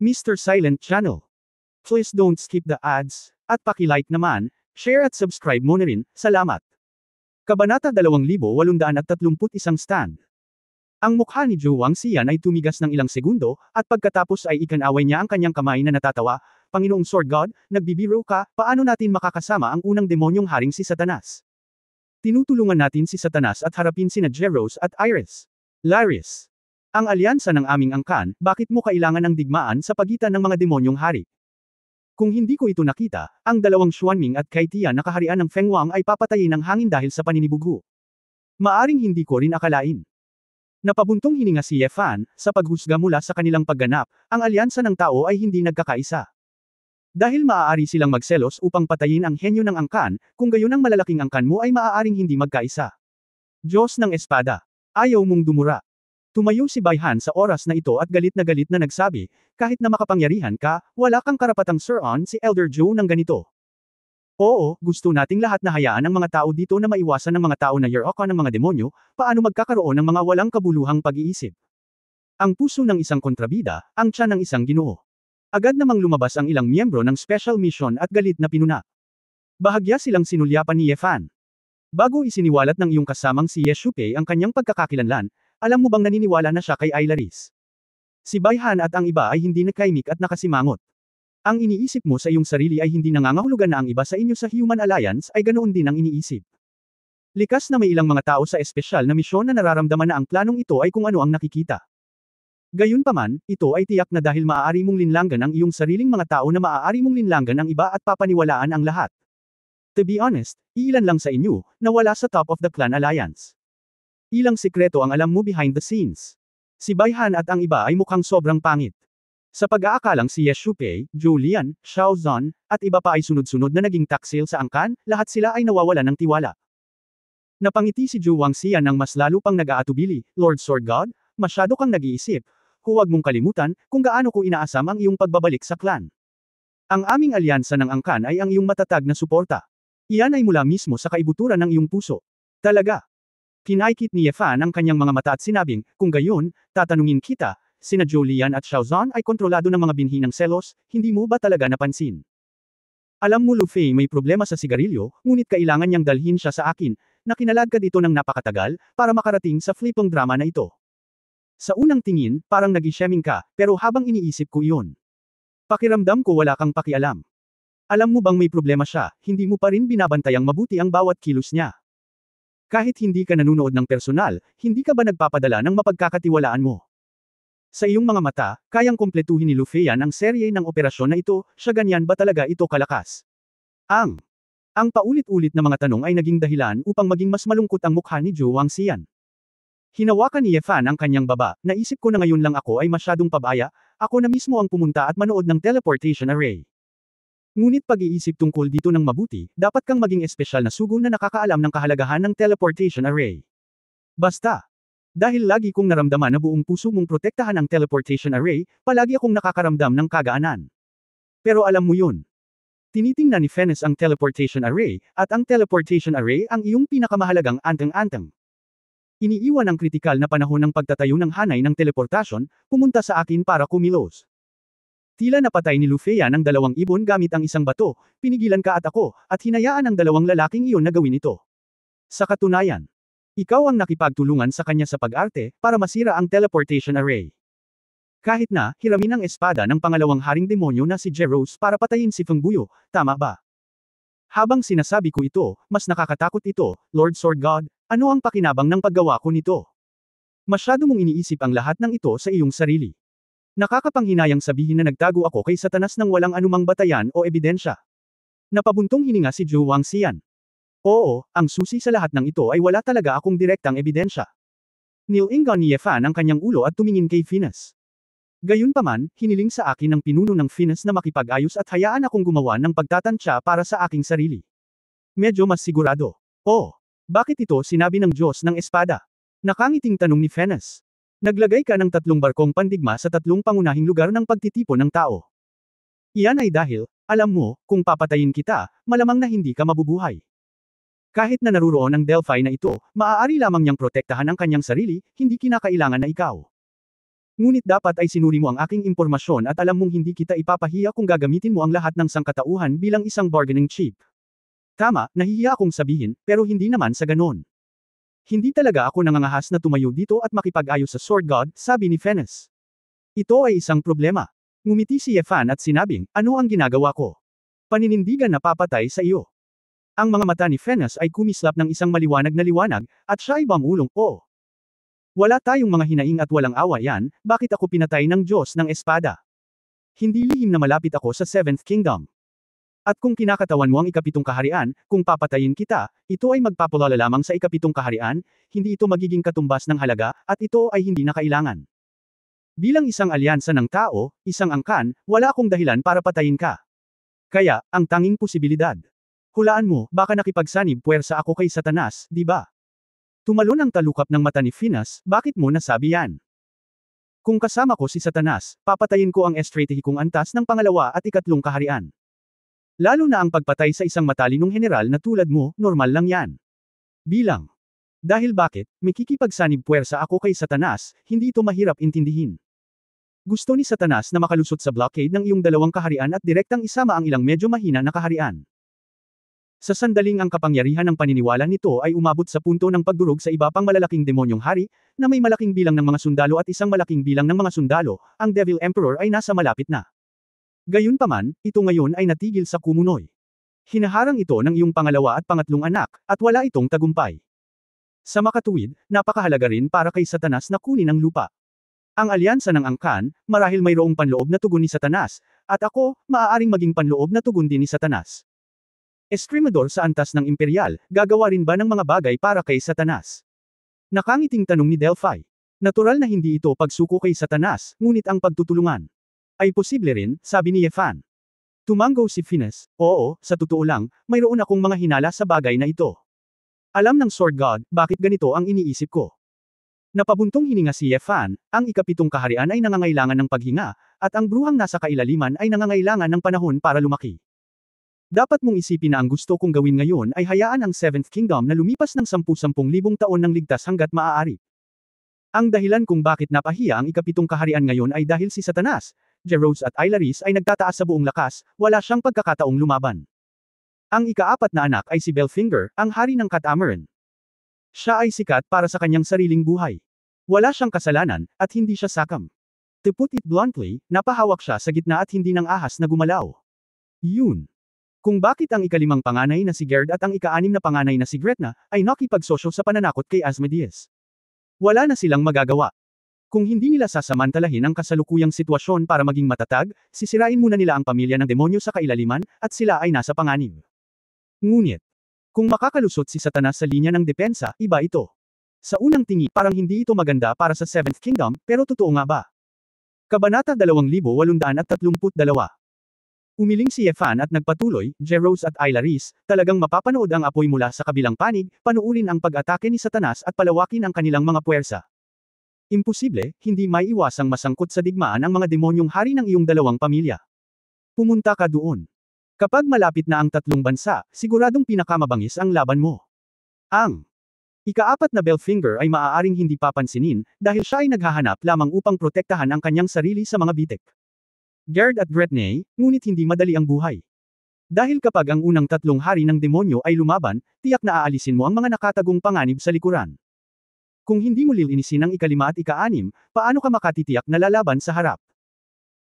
Mr. Silent Channel. Please don't skip the ads, at paki-like naman, share at subscribe mo na rin, salamat. Kabanata 2831 stand. Ang mukha ni Zhou Wangxian ay tumigas ng ilang segundo, at pagkatapos ay ikinaway niya ang kanyang kamay na natatawa, Panginoong Sword God, nagbibiro ka, paano natin makakasama ang unang demonyong haring si Satanas? Tinutulungan natin si Satanas at harapin sina Jeros at Iris. Laris. Ang alyansa ng aming angkan, bakit mo kailangan ng digmaan sa pagitan ng mga demonyong hari? Kung hindi ko ito nakita, ang dalawang Xuanming at Kaitian na kaharian ng Feng Wang ay papatayin ng hangin dahil sa paninibugho. Maaring hindi ko rin akalain. Napabuntong hininga si Ye Fan, sa paghusga mula sa kanilang pagganap, ang alyansa ng tao ay hindi nagkakaisa. Dahil maaari silang magselos upang patayin ang henyo ng angkan, kung gayon ang malalaking angkan mo ay maaaring hindi magkaisa. Diyos ng Espada. Ayaw mong dumura. Tumayo si Baihan sa oras na ito at galit na nagsabi, kahit na makapangyarihan ka, wala kang karapatang suron si Elder Zhou ng ganito. Oo, gusto nating lahat na hayaan ang mga tao dito na maiwasan ng mga tao na yeroka ng mga demonyo, paano magkakaroon ng mga walang kabuluhang pag-iisip. Ang puso ng isang kontrabida, ang tiyan ng isang ginoo. Agad namang lumabas ang ilang miyembro ng Special Mission at galit na pinuna. Bahagya silang sinulyapan ni Ye Fan. Bago isiniwalat ng iyong kasamang si Ye Shupei ang kanyang pagkakakilanlan, alam mo bang naniniwala na siya kay Ailaris? Si Baihan at ang iba ay hindi nakaimik at nakasimangot. Ang iniisip mo sa iyong sarili ay hindi nangangahulugan na ang iba sa inyo sa Human Alliance ay ganoon din ang iniisip. Likas na may ilang mga tao sa espesyal na misyon na nararamdaman na ang planong ito ay kung ano ang nakikita. Gayunpaman, ito ay tiyak na dahil maaari mong linlanggan ang iyong sariling mga tao na maaari mong linlanggan ang iba at papaniwalaan ang lahat. To be honest, iilan lang sa inyo, na wala sa top of the clan alliance. Ilang sikreto ang alam mo behind the scenes. Si Baihan at ang iba ay mukhang sobrang pangit. Sa pag-aakalang si Ye Shupei, Julian, Xiao Zhan, at iba pa ay sunod-sunod na naging taksil sa angkan, lahat sila ay nawawalan ng tiwala. Napangiti si Zhou Wangxian ng mas lalo pang nag-aatubili, Lord Sword God, masyado kang nag-iisip. Huwag mong kalimutan, kung gaano ko inaasam ang iyong pagbabalik sa clan. Ang aming alyansa ng angkan ay ang iyong matatag na suporta. Iyan ay mula mismo sa kaibuturan ng iyong puso. Talaga. Kinaikit ni Ye Fan ang kanyang mga mata at sinabing, kung gayon, tatanungin kita, sina Julian at Xiao Zhan ay kontrolado ng mga binhi ng selos, hindi mo ba talaga napansin? Alam mo Lu Fei may problema sa sigarilyo, ngunit kailangan niyang dalhin siya sa akin, na kinaladkad ito ng napakatagal, para makarating sa flipong drama na ito. Sa unang tingin, parang nag-isheming ka, pero habang iniisip ko iyon. Pakiramdam ko wala kang pakialam. Alam mo bang may problema siya, hindi mo pa rin binabantayang mabuti ang bawat kilos niya. Kahit hindi ka nanunood ng personal, hindi ka ba nagpapadala ng mapagkakatiwalaan mo? Sa iyong mga mata, kayang kumpletuhin ni Lu Feiyan ang serye ng operasyon na ito, siya ganyan ba talaga ito kalakas? Ang paulit-ulit na mga tanong ay naging dahilan upang maging mas malungkot ang mukha ni Zhou Wangxian. Hinawakan ni Ye Fan ang kanyang baba, naisip ko na ngayon lang ako ay masyadong pabaya, ako na mismo ang pumunta at manood ng teleportation array. Ngunit pag-iisip tungkol dito ng mabuti, dapat kang maging espesyal na sugo na nakakaalam ng kahalagahan ng teleportation array. Basta. Dahil lagi kong naramdaman na buong puso mong protektahan ang teleportation array, palagi akong nakakaramdam ng kagaanan. Pero alam mo yun. Tinitingnan ni Fennes ang teleportation array, at ang teleportation array ang iyong pinakamahalagang anteng-anteng. Iniiwan ang kritikal na panahon ng pagtatayo ng hanay ng teleportasyon, pumunta sa akin para kumilos. Tila napatay ni Lu Feiyan ang dalawang ibon gamit ang isang bato, pinigilan ka at ako, at hinayaan ang dalawang lalaking iyon na gawin ito. Sa katunayan, ikaw ang nakipagtulungan sa kanya sa pag-arte, para masira ang teleportation array. Kahit na, hiramin ang espada ng pangalawang haring demonyo na si Jeros para patayin si Feng Buyo, tama ba? Habang sinasabi ko ito, mas nakakatakot ito, Lord Sword God, ano ang pakinabang ng paggawa ko nito? Masyado mong iniisip ang lahat ng ito sa iyong sarili. Nakakapanghinayang sabihin na nagtago ako kay Satanas ng walang anumang batayan o ebidensya. Napabuntong hininga si Zhou Wangxian. Oo, ang susi sa lahat ng ito ay wala talaga akong direktang ebidensya. Nilingan ni Ye Fan ang kanyang ulo at tumingin kay Fennes. Gayunpaman, hiniling sa akin ng pinuno ng Fennes na makipag-ayos at hayaan akong gumawa ng pagtatantya para sa aking sarili. Medyo mas sigurado. Oh, bakit ito sinabi ng Diyos ng Espada? Nakangiting tanong ni Fennes. Naglagay ka ng 3 barkong pandigma sa 3 pangunahing lugar ng pagtitipon ng tao. Iyan ay dahil, alam mo, kung papatayin kita, malamang na hindi ka mabubuhay. Kahit na naruroon ang Delphi na ito, maaari lamang niyang protektahan ang kanyang sarili, hindi kinakailangan na ikaw. Ngunit dapat ay sinuri mo ang aking impormasyon at alam mong hindi kita ipapahiya kung gagamitin mo ang lahat ng sangkatauhan bilang isang bargaining chip. Tama, nahihiya akong sabihin, pero hindi naman sa ganon. Hindi talaga ako nangangahas na tumayo dito at makipag-ayos sa Sword God, sabi ni Fennes. Ito ay isang problema. Ngumiti si Yefan at sinabing, ano ang ginagawa ko? Paninindigan na papatay sa iyo. Ang mga mata ni Fennes ay kumislap ng isang maliwanag na liwanag, at siya ay bumulong, oh. Wala tayong mga hinaing at walang awa yan, bakit ako pinatay ng Diyos ng espada? Hindi lihim na malapit ako sa Seventh Kingdom. At kung kinakatawan mo ang ikapitong kaharian, kung papatayin kita, ito ay magpapalala lamang sa ikapitong kaharian, hindi ito magiging katumbas ng halaga, at ito ay hindi na kailangan. Bilang isang alyansa ng tao, isang angkan, wala akong dahilan para patayin ka. Kaya, ang tanging posibilidad. Hulaan mo, baka nakipagsanib puwersa ako kay Satanas, di ba? Tumalon ang talukap ng mata ni Finas, bakit mo nasabi yan? Kung kasama ko si Satanas, papatayin ko ang estratehikong antas ng pangalawa at ikatlong kaharian. Lalo na ang pagpatay sa isang matalinong general na tulad mo, normal lang yan. Bilang. Dahil bakit, makikipagsanib puwersa ako kay Satanas, hindi ito mahirap intindihin. Gusto ni Satanas na makalusot sa blockade ng iyong dalawang kaharian at direktang isama ang ilang medyo mahina na kaharian. Sa sandaling ang kapangyarihan ng paniniwala nito ay umabot sa punto ng pagdurog sa iba pang malalaking demonyong hari, na may malaking bilang ng mga sundalo at isang malaking bilang ng mga sundalo, ang Devil Emperor ay nasa malapit na. Gayunpaman, ito ngayon ay natigil sa kumunoy. Hinaharang ito ng iyong pangalawa at pangatlong anak, at wala itong tagumpay. Sa makatuwid, napakahalaga rin para kay Satanas na kunin ang lupa. Ang alyansa ng angkan, marahil mayroong panloob na tugon ni Satanas, at ako, maaaring maging panloob na tugon din ni Satanas. Eskrimador sa antas ng imperial, gagawa rin ba ng mga bagay para kay Satanas? Nakangiting tanong ni Delphi. Natural na hindi ito pagsuko kay Satanas, ngunit ang pagtutulungan. Ay posible rin, sabi ni Yefan. Tumanggo si Finas, oo, sa totoo lang, mayroon akong mga hinala sa bagay na ito. Alam ng Sword God, bakit ganito ang iniisip ko? Napabuntong hininga si Yefan, ang ikapitong kaharian ay nangangailangan ng paghinga, at ang bruhang nasa kailaliman ay nangangailangan ng panahon para lumaki. Dapat mong isipin na ang gusto kong gawin ngayon ay hayaan ang Seventh Kingdom na lumipas ng 10,000 taon ng ligtas hanggat maaari. Ang dahilan kung bakit napahiya ang ikapitong kaharian ngayon ay dahil si Satanas, Jeros at Ilaris ay nagtataas sa buong lakas, wala siyang pagkakataong lumaban. Ang ikaapat na anak ay si Belfinger, ang hari ng Catamaran. Siya ay sikat para sa kanyang sariling buhay. Wala siyang kasalanan, at hindi siya sakam. To put it bluntly, napahawak siya sa gitna at hindi ng ahas na gumalaw. Yun. Kung bakit ang ikalimang panganay na si Gerd at ang ika-anim na panganay na si Gretna, ay nakipagsosyo sa pananakot kay Asmodeus. Wala na silang magagawa. Kung hindi nila sasamantalahin ang kasalukuyang sitwasyon para maging matatag, sisirain muna nila ang pamilya ng demonyo sa kailaliman, at sila ay nasa panganib. Ngunit, kung makakalusot si Satanas sa linya ng depensa, iba ito. Sa unang tingi, parang hindi ito maganda para sa Seventh Kingdom, pero totoo nga ba? Kabanata 2832. Umiling si Yefan at nagpatuloy, Jeros at Ilaris, talagang mapapanood ang apoy mula sa kabilang panig, panuurin ang pag-atake ni Satanas at palawakin ang kanilang mga puwersa. Imposible, hindi maiiwasang masangkot sa digmaan ang mga demonyong hari ng iyong dalawang pamilya. Pumunta ka doon. Kapag malapit na ang tatlong bansa, siguradong pinakamabangis ang laban mo. Ang ikaapat na Belfinger ay maaaring hindi papansinin, dahil siya ay naghahanap lamang upang protektahan ang kanyang sarili sa mga bitek. Gerd at Gretne, ngunit hindi madali ang buhay. Dahil kapag ang unang tatlong hari ng demonyo ay lumaban, tiyak na aalisin mo ang mga nakatagong panganib sa likuran. Kung hindi mo lilinisin ang ikalima at ika-anim, paano ka makatitiyak na lalaban sa harap?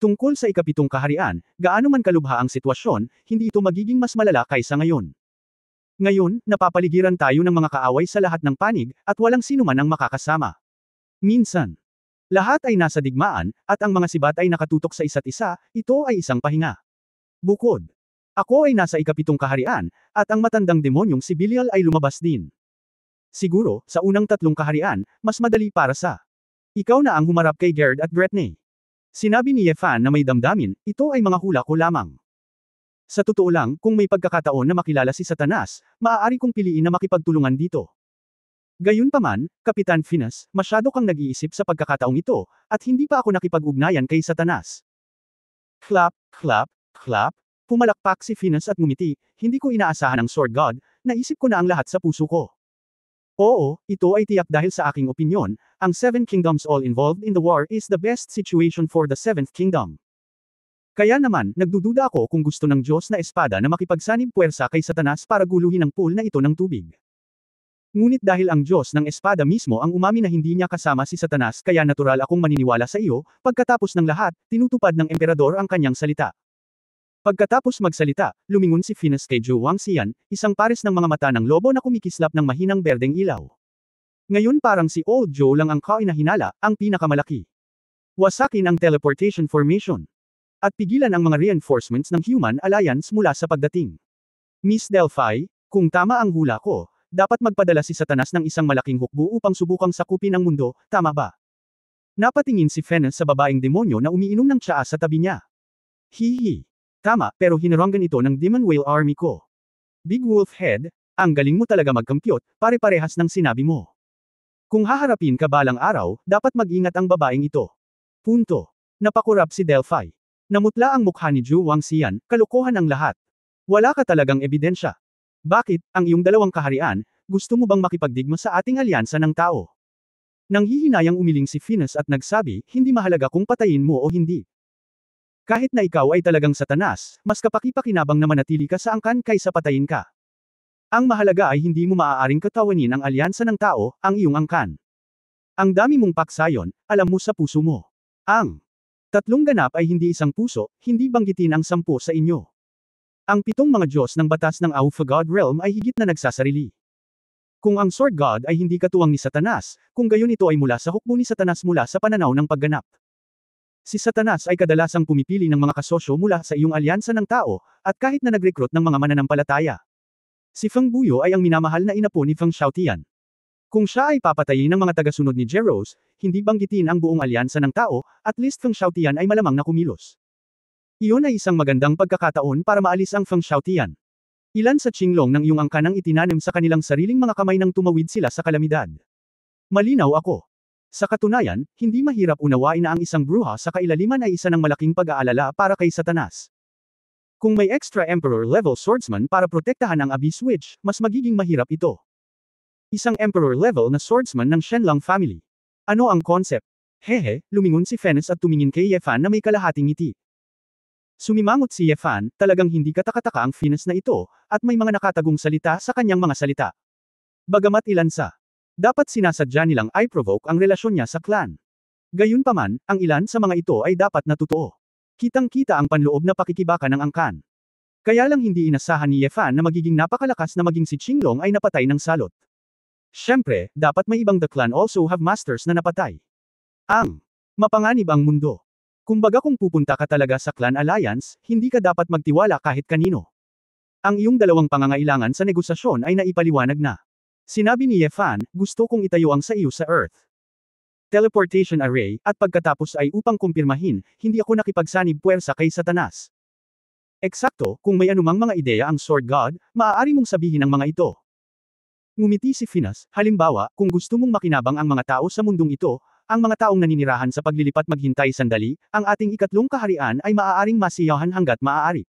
Tungkol sa ikapitong kaharian, gaano man kalubha ang sitwasyon, hindi ito magiging mas malala kaysa ngayon. Ngayon, napapaligiran tayo ng mga kaaway sa lahat ng panig, at walang sinuman ang makakasama. Minsan, lahat ay nasa digmaan, at ang mga sibat ay nakatutok sa isa't isa, ito ay isang pahinga. Bukod. Ako ay nasa ikapitong kaharian, at ang matandang demonyong si Belial ay lumabas din. Siguro, sa unang tatlong kaharian, mas madali para sa ikaw na ang humarap kay Gerd at Gretne. Sinabi ni Yefan na may damdamin, ito ay mga hula ko lamang. Sa totoo lang, kung may pagkakataon na makilala si Satanas, maaari kong piliin na makipagtulungan dito. Gayunpaman, Kapitan Finas, masyado kang nag-iisip sa pagkakataong ito, at hindi pa ako nakipag-ugnayan kay Satanas. Clap, clap, clap, pumalakpak si Finas at ngumiti, hindi ko inaasahan ang Sword God, naisip ko na ang lahat sa puso ko. Oo, ito ay tiyak dahil sa aking opinyon, ang Seven Kingdoms all involved in the war is the best situation for the Seventh Kingdom. Kaya naman, nagdududa ako kung gusto ng Diyos na espada na makipagsanib puwersa kay Satanas para guluhin ang pool na ito ng tubig. Ngunit dahil ang Diyos ng espada mismo ang umamin na hindi niya kasama si Satanas kaya natural akong maniniwala sa iyo, pagkatapos ng lahat, tinutupad ng emperador ang kanyang salita. Pagkatapos magsalita, lumingon si Finas kay Zhou Wangxian, isang pares ng mga mata ng lobo na kumikislap ng mahinang berdeng ilaw. Ngayon parang si Old Joe lang ang kainahinala, ang pinakamalaki. Wasakin ang teleportation formation. At pigilan ang mga reinforcements ng Human Alliance mula sa pagdating. Miss Delphi, kung tama ang hula ko, dapat magpadala si Satanas ng isang malaking hukbo upang subukang sakupin ang mundo, tama ba? Napatingin si Finas sa babaeng demonyo na umiinom ng tsaa sa tabi niya. Hihi. Tama, pero hinaranggan ito ng Demon Whale Army ko. Big Wolf Head, ang galing mo talaga mag-compute, pare-parehas ng sinabi mo. Kung haharapin ka balang araw, dapat mag-ingat ang babaeng ito. Punto. Napakurap si Delphi. Namutla ang mukha ni Zhou Wangxian, kalokohan ang lahat. Wala ka talagang ebidensya. Bakit, ang iyong dalawang kaharian, gusto mo bang makipagdigma sa ating alyansa ng tao? Nanghihinayang umiling si Finas at nagsabi, hindi mahalaga kung patayin mo o hindi. Kahit na ikaw ay talagang Satanas, mas kapaki-pakinabang na manatili ka sa angkan kaysa patayin ka. Ang mahalaga ay hindi mo maaaring katawanin ang alyansa ng tao, ang iyong angkan. Ang dami mong paksayon, alam mo sa puso mo. Ang tatlong ganap ay hindi isang puso, hindi banggitin ang 10 sa inyo. Ang 7 mga Diyos ng batas ng Alpha God Realm ay higit na nagsasarili. Kung ang Sword God ay hindi katuwang ni Satanas, kung gayon ito ay mula sa hukbo ni Satanas mula sa pananaw ng pagganap. Si Satanas ay kadalasang pumipili ng mga kasosyo mula sa iyong alyansa ng tao, at kahit na nag-recruit ng mga mananampalataya. Si Feng Buyo ay ang minamahal na inapo ni Feng Xiaotian. Kung siya ay papatayin ng mga tagasunod ni Jeros, hindi banggitin ang buong alyansa ng tao, at least Feng Xiaotian ay malamang na kumilos. Iyon ay isang magandang pagkakataon para maalis ang Feng Xiaotian. Ilan sa Qinglong ng iyong angkanang itinanim sa kanilang sariling mga kamay nang tumawid sila sa kalamidad. Malinaw ako. Sa katunayan, hindi mahirap unawain na ang isang bruha sa kailaliman ay isa ng malaking pag-aalala para kay Satanas. Kung may extra Emperor-level swordsman para protektahan ang Abyss Witch, mas magiging mahirap ito. Isang Emperor-level na swordsman ng Shenlong family. Ano ang concept? Hehe, lumingon si Finas at tumingin kay Ye Fan na may kalahating ngiti. Sumimangot si Ye Fan, talagang hindi katakataka ang Finas na ito, at may mga nakatagong salita sa kanyang mga salita. Bagamat ilan sa dapat sinasadya nilang i-provoke ang relasyon niya sa clan. Gayunpaman, ang ilan sa mga ito ay dapat na totoo. Kitang-kita ang panloob na pakikibaka ng angkan. Kaya lang hindi inasahan ni Ye Fan na magiging napakalakas na maging si Qinglong ay napatay ng salot. Siyempre, dapat may ibang the clan also have masters na napatay. Ang mapanganib ang mundo. Kumbaga kung pupunta ka talaga sa Clan Alliance, hindi ka dapat magtiwala kahit kanino. Ang iyong dalawang pangangailangan sa negosasyon ay naipaliwanag na. Sinabi ni Ye Fan, gusto kong itayo ang sa iyo sa Earth. Teleportation array, at pagkatapos ay upang kumpirmahin, hindi ako nakipagsanib puwersa kay Satanas. Eksakto, kung may anumang mga ideya ang Sword God, maaari mong sabihin ang mga ito. Ngumiti si Finas, halimbawa, kung gusto mong makinabang ang mga tao sa mundong ito, ang mga taong naninirahan sa paglilipat maghintay sandali, ang ating ikatlong kaharian ay maaaring masiyahan hanggat maaari.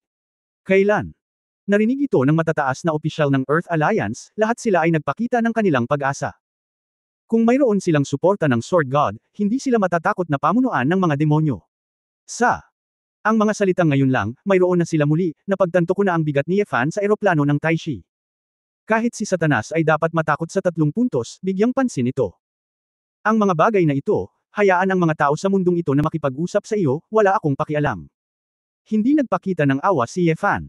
Kailan? Narinig ito ng matataas na opisyal ng Earth Alliance, lahat sila ay nagpakita ng kanilang pag-asa. Kung mayroon silang suporta ng Sword God, hindi sila matatakot na pamunuan ng mga demonyo. Ang mga salitang ngayon lang, mayroon na sila muli, napagtanto ko na ang bigat ni Ye Fan sa eroplano ng Taishi. Kahit si Satanas ay dapat matakot sa 3 puntos, bigyang pansin ito. Ang mga bagay na ito, hayaan ang mga tao sa mundong ito na makipag-usap sa iyo, wala akong pakialam. Hindi nagpakita ng awa si Ye Fan.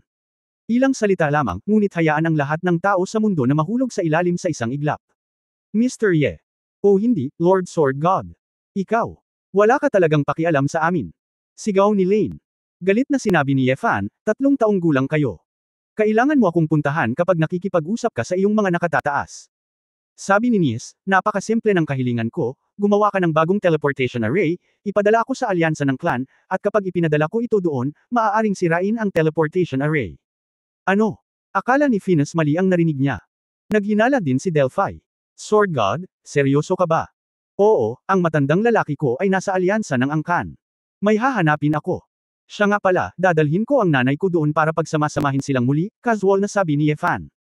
Ilang salita lamang, ngunit hayaan ang lahat ng tao sa mundo na mahulog sa ilalim sa isang iglap. Mr. Ye. O hindi, Lord Sword God. Ikaw. Wala ka talagang pakialam sa amin. Sigaw ni Lane. Galit na sinabi ni Ye Fan, 3 taong gulang kayo. Kailangan mo akong puntahan kapag nakikipag-usap ka sa iyong mga nakatataas. Sabi ni Nis, napakasimple ng kahilingan ko, gumawa ka ng bagong teleportation array, ipadala ako sa alyansa ng clan, at kapag ipinadala ko ito doon, maaaring sirain ang teleportation array. Ano? Akala ni Finas mali ang narinig niya. Naghinala din si Delphi. Sword God, seryoso ka ba? Oo, ang matandang lalaki ko ay nasa alyansa ng angkan. May hahanapin ako. Siya nga pala, dadalhin ko ang nanay ko doon para pagsamasamahin silang muli, casual na sabi ni Ye Fan.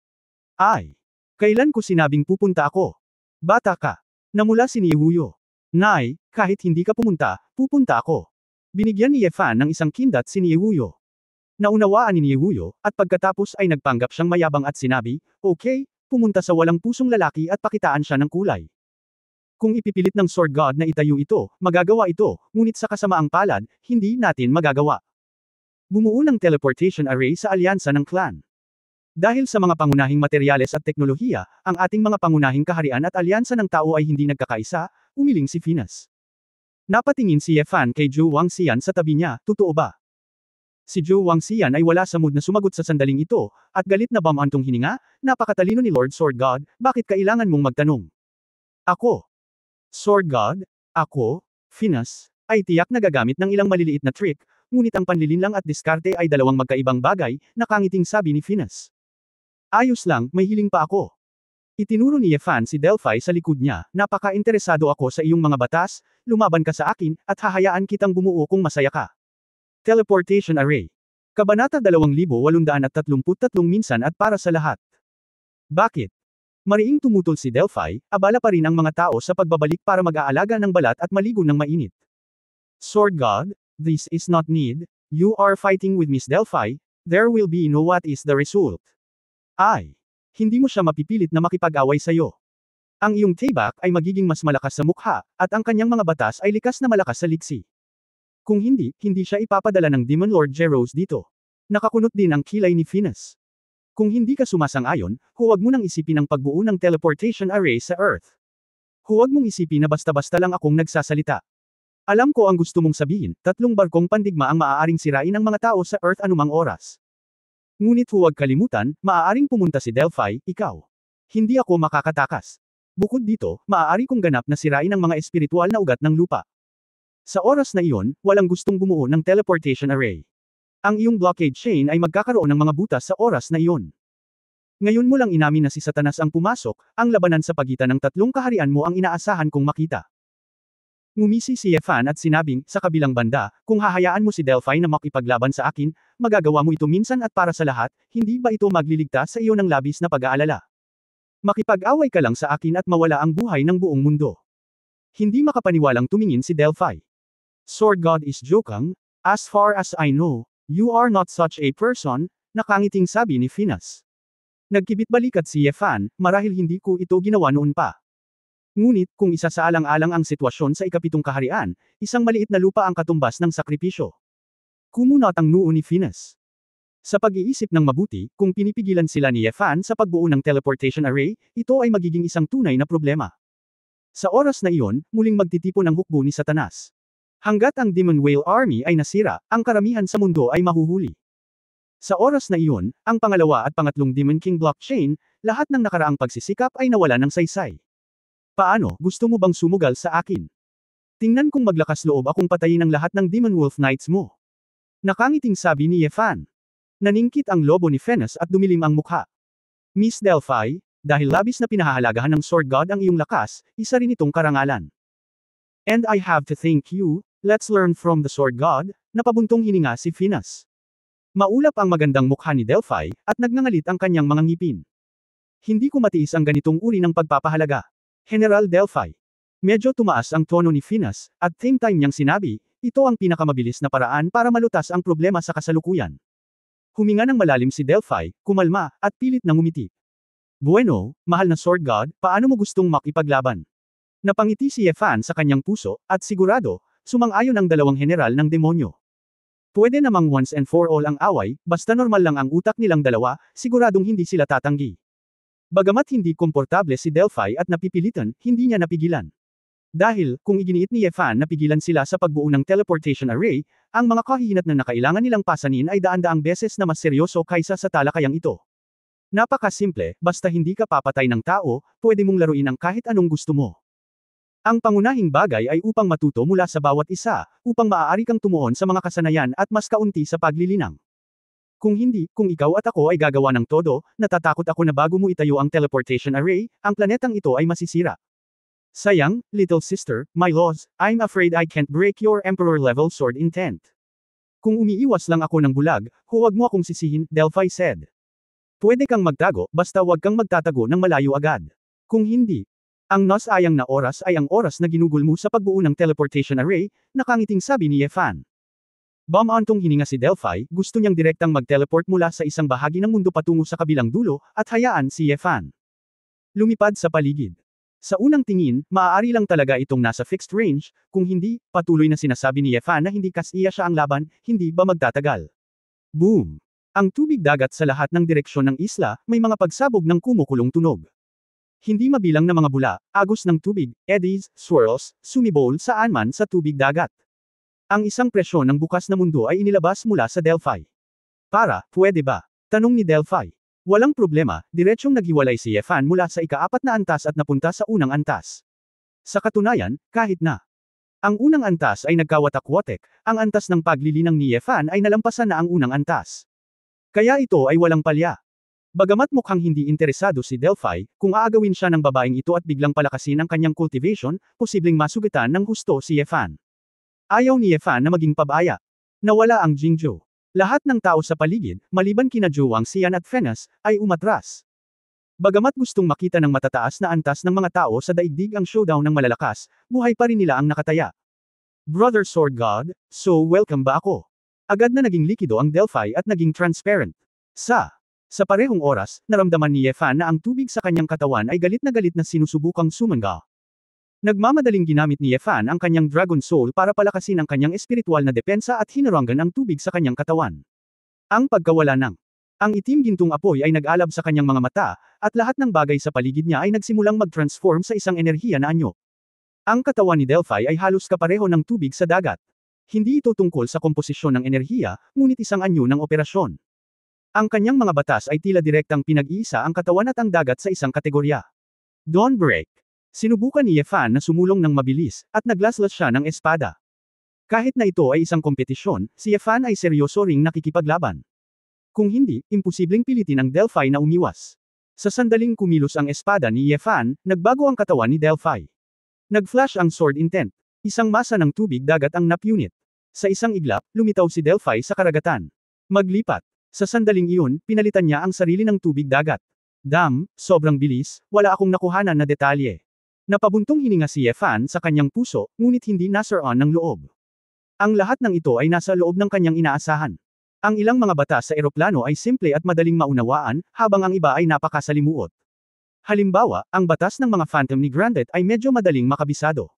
Ay. Kailan ko sinabing pupunta ako? Bata ka. Namula si Nihuyo. Nay, kahit hindi ka pumunta, pupunta ako. Binigyan ni Yefan ng isang kindat si Nihuyo. Naunawaan ni Nihuyo, at pagkatapos ay nagpanggap siyang mayabang at sinabi, okay, pumunta sa walang pusong lalaki at pakitaan siya ng kulay. Kung ipipilit ng Sword God na itayo ito, magagawa ito, ngunit sa kasamaang palad, hindi natin magagawa. Bumuo ng teleportation array sa alyansa ng clan. Dahil sa mga pangunahing materyales at teknolohiya, ang ating mga pangunahing kaharian at alyansa ng tao ay hindi nagkakaisa, umiling si Venus. Napatingin si Yefan kay Zhou Wangxian sa tabi niya, totoo ba? Si Zhou Wangxian ay wala sa mood na sumagot sa sandaling ito, at galit na bamantong hininga, napakatalino ni Lord Sword God, bakit kailangan mong magtanong? Ako. Sword God? Ako? Venus? Ay tiyak na gagamit ng ilang maliliit na trick, ngunit ang panlilinlang at diskarte ay dalawang magkaibang bagay, nakangiting sabi ni Venus. Ayos lang, may hiling pa ako. Itinuro ni Yefan si Delphi sa likod niya, napaka-interesado ako sa iyong mga batas, lumaban ka sa akin, at hahayaan kitang bumuo kung masaya ka. Teleportation Array. Kabanata 2833 minsan at para sa lahat. Bakit? Mariing tumutol si Delphi, abala pa rin ang mga tao sa pagbabalik para mag-aalaga ng balat at maligo ng mainit. Sword God, this is not need, you are fighting with Miss Delphi, there will be no what is the result. Ay, hindi mo siya mapipilit na makipag-away sa'yo. Ang iyong taibak ay magiging mas malakas sa mukha, at ang kanyang mga batas ay likas na malakas sa liksi. Kung hindi, hindi siya ipapadala ng Demon Lord Jeros dito. Nakakunot din ang kilay ni Venus. Kung hindi ka sumasang-ayon, huwag mo nang isipin ang pagbuo ng teleportation array sa Earth. Huwag mong isipin na basta-basta lang akong nagsasalita. Alam ko ang gusto mong sabihin, 3 barkong pandigma ang maaaring sirain ang mga tao sa Earth anumang oras. Ngunit huwag kalimutan, maaaring pumunta si Delphi, ikaw. Hindi ako makakatakas. Bukod dito, maaari kong ganap na sirain ang mga espiritual na ugat ng lupa. Sa oras na iyon, walang gustong bumuo ng teleportation array. Ang iyong blockade chain ay magkakaroon ng mga butas sa oras na iyon. Ngayon mo lang inamin na si Satanas ang pumasok, ang labanan sa pagitan ng 3 kaharian mo ang inaasahan kong makita. Ngumisi si Yefan at sinabing, sa kabilang banda, kung hahayaan mo si Delphi na makipaglaban sa akin, magagawa mo ito minsan at para sa lahat, hindi ba ito magliligtas sa iyo ng labis na pag-aalala? Makipag-away ka lang sa akin at mawala ang buhay ng buong mundo. Hindi makapaniwalang tumingin si Delphi. Sword God is joking, as far as I know, you are not such a person, nakangiting sabi ni Venus. Nagkibit balikat si Yefan, marahil hindi ko ito ginawa noon pa. Ngunit, kung isasaalang-alang ang sitwasyon sa ika-7 kaharian, isang maliit na lupa ang katumbas ng sakripisyo. Kumunot ang noo ni Venus. Sa pag-iisip ng mabuti, kung pinipigilan sila ni Yefan sa pagbuo ng teleportation array, ito ay magiging isang tunay na problema. Sa oras na iyon, muling magtitipon ang hukbo ni Satanas. Hanggat ang Demon Whale Army ay nasira, ang karamihan sa mundo ay mahuhuli. Sa oras na iyon, ang pangalawa at pangatlong Demon King blockchain, lahat ng nakaraang pagsisikap ay nawala ng saysay. Paano, gusto mo bang sumugal sa akin? Tingnan kung maglakas loob akong patayin ang lahat ng Demon Wolf Knights mo. Nakangiting sabi ni Yefan. Naningkit ang lobo ni Venus at dumilim ang mukha. Miss Delphi, dahil labis na pinahahalagahan ng Sword God ang iyong lakas, isa rin itong karangalan. And I have to thank you, let's learn from the Sword God, napabuntong hininga si Venus. Maulap ang magandang mukha ni Delphi, at nagngangalit ang kanyang mga ngipin. Hindi ko matiis ang ganitong uri ng pagpapahalaga. General Delphi. Medyo tumaas ang tono ni Venus, at same time niyang sinabi, ito ang pinakamabilis na paraan para malutas ang problema sa kasalukuyan. Huminga ng malalim si Delphi, kumalma, at pilit na ngumiti. Bueno, mahal na Sword God, paano mo gustong makipaglaban? Napangiti si Yefan sa kanyang puso, at sigurado, sumang-ayon ang dalawang general ng demonyo. Pwede namang once and for all ang away, basta normal lang ang utak nilang dalawa, siguradong hindi sila tatanggi. Bagamat hindi komportable si Delphi at napipilitan, hindi niya napigilan. Dahil, kung iginiit ni Yefan na pigilan sila sa pagbuo ng teleportation array, ang mga kahihinat na nakailangan nilang pasanin ay daan-daang beses na mas seryoso kaysa sa talakayang ito. Napakasimple, basta hindi ka papatay ng tao, pwede mong laruin ang kahit anong gusto mo. Ang pangunahing bagay ay upang matuto mula sa bawat isa, upang maaari kang tumuon sa mga kasanayan at mas kaunti sa paglilinang. Kung hindi, kung ikaw at ako ay gagawa ng todo, natatakot ako na bago mo itayo ang teleportation array, ang planetang ito ay masisira. Sayang, little sister, my laws, I'm afraid I can't break your emperor-level sword intent. Kung umiiwas lang ako ng bulag, huwag mo akong sisihin, Delphi said. Pwede kang magtago, basta huwag kang magtatago ng malayo agad. Kung hindi, Ang nasayang na oras ay ang oras na ginugol mo sa pagbuo ng teleportation array, nakangiting sabi ni Yefan. Bumantong hininga si Delphi, gusto niyang direktang mag-teleport mula sa isang bahagi ng mundo patungo sa kabilang dulo, at hayaan si Yefan lumipad sa paligid. Sa unang tingin, maaari lang talaga itong nasa fixed range, kung hindi, patuloy na sinasabi ni Yefan na hindi kasiya siya ang laban, hindi ba magtatagal. Boom! Ang tubig dagat sa lahat ng direksyon ng isla, may mga pagsabog ng kumukulong tunog. Hindi mabilang na mga bula, agos ng tubig, eddies, swirls, sumibol saan man sa tubig dagat. Ang isang presyon ng bukas na mundo ay inilabas mula sa Delphi. Pwede ba? Tanong ni Delphi. Walang problema, diretsyong naghiwalay si Yefan mula sa ika-4 na antas at napunta sa unang antas. Sa katunayan, kahit na ang unang antas ay nagkawatak-watek, ang antas ng paglilinang ni Yefan ay nalampasan na ang unang antas. Kaya ito ay walang palya. Bagamat mukhang hindi interesado si Delphi, kung aagawin siya ng babaeng ito at biglang palakasin ang kanyang cultivation, posibleng masugitan ng husto si Yefan. Ayaw ni Yefan na maging pabaya. Nawala ang Jingzhou. Lahat ng tao sa paligid, maliban kina Zhuang Xian at Fenas, ay umatras. Bagamat gustong makita ng matataas na antas ng mga tao sa daigdig ang showdown ng malalakas, buhay pa rin nila ang nakataya. Brother Sword God, so welcome ba ako? Agad na naging likido ang Delphi at naging transparent. Sa parehong oras, naramdaman ni Yefan na ang tubig sa kanyang katawan ay galit na sinusubukang sumangga. Nagmamadaling ginamit ni Yefan ang kanyang Dragon Soul para palakasin ang kanyang espiritual na depensa at hinarangan ang tubig sa kanyang katawan. Ang pagkawala ng ang itim gintong apoy ay nag-alab sa kanyang mga mata, at lahat ng bagay sa paligid niya ay nagsimulang mag-transform sa isang enerhiya na anyo. Ang katawan ni Delphi ay halos kapareho ng tubig sa dagat. Hindi ito tungkol sa komposisyon ng enerhiya, ngunit isang anyo ng operasyon. Ang kanyang mga batas ay tila direktang pinag-iisa ang katawan at ang dagat sa isang kategorya. Dawn Break. Sinubukan ni Yefan na sumulong ng mabilis, at naglaslas siya ng espada. Kahit na ito ay isang kompetisyon, si Yefan ay seryoso ring nakikipaglaban. Kung hindi, imposibleng pilitin ang Delphi na umiwas. Sa sandaling kumilos ang espada ni Yefan, nagbago ang katawan ni Delphi. Nag-flash ang sword intent. Isang masa ng tubig dagat ang napunit. Sa isang iglap, lumitaw si Delphi sa karagatan. Maglipat. Sa sandaling iyon, pinalitan niya ang sarili ng tubig dagat. Sobrang bilis, wala akong nakuhanan na detalye. Napabuntong hininga si Yefan sa kanyang puso, ngunit hindi nasaran ng loob. Ang lahat ng ito ay nasa loob ng kanyang inaasahan. Ang ilang mga batas sa eroplano ay simple at madaling maunawaan, habang ang iba ay napakasalimuot. Halimbawa, ang batas ng mga Phantom ni Grandet ay medyo madaling makabisado.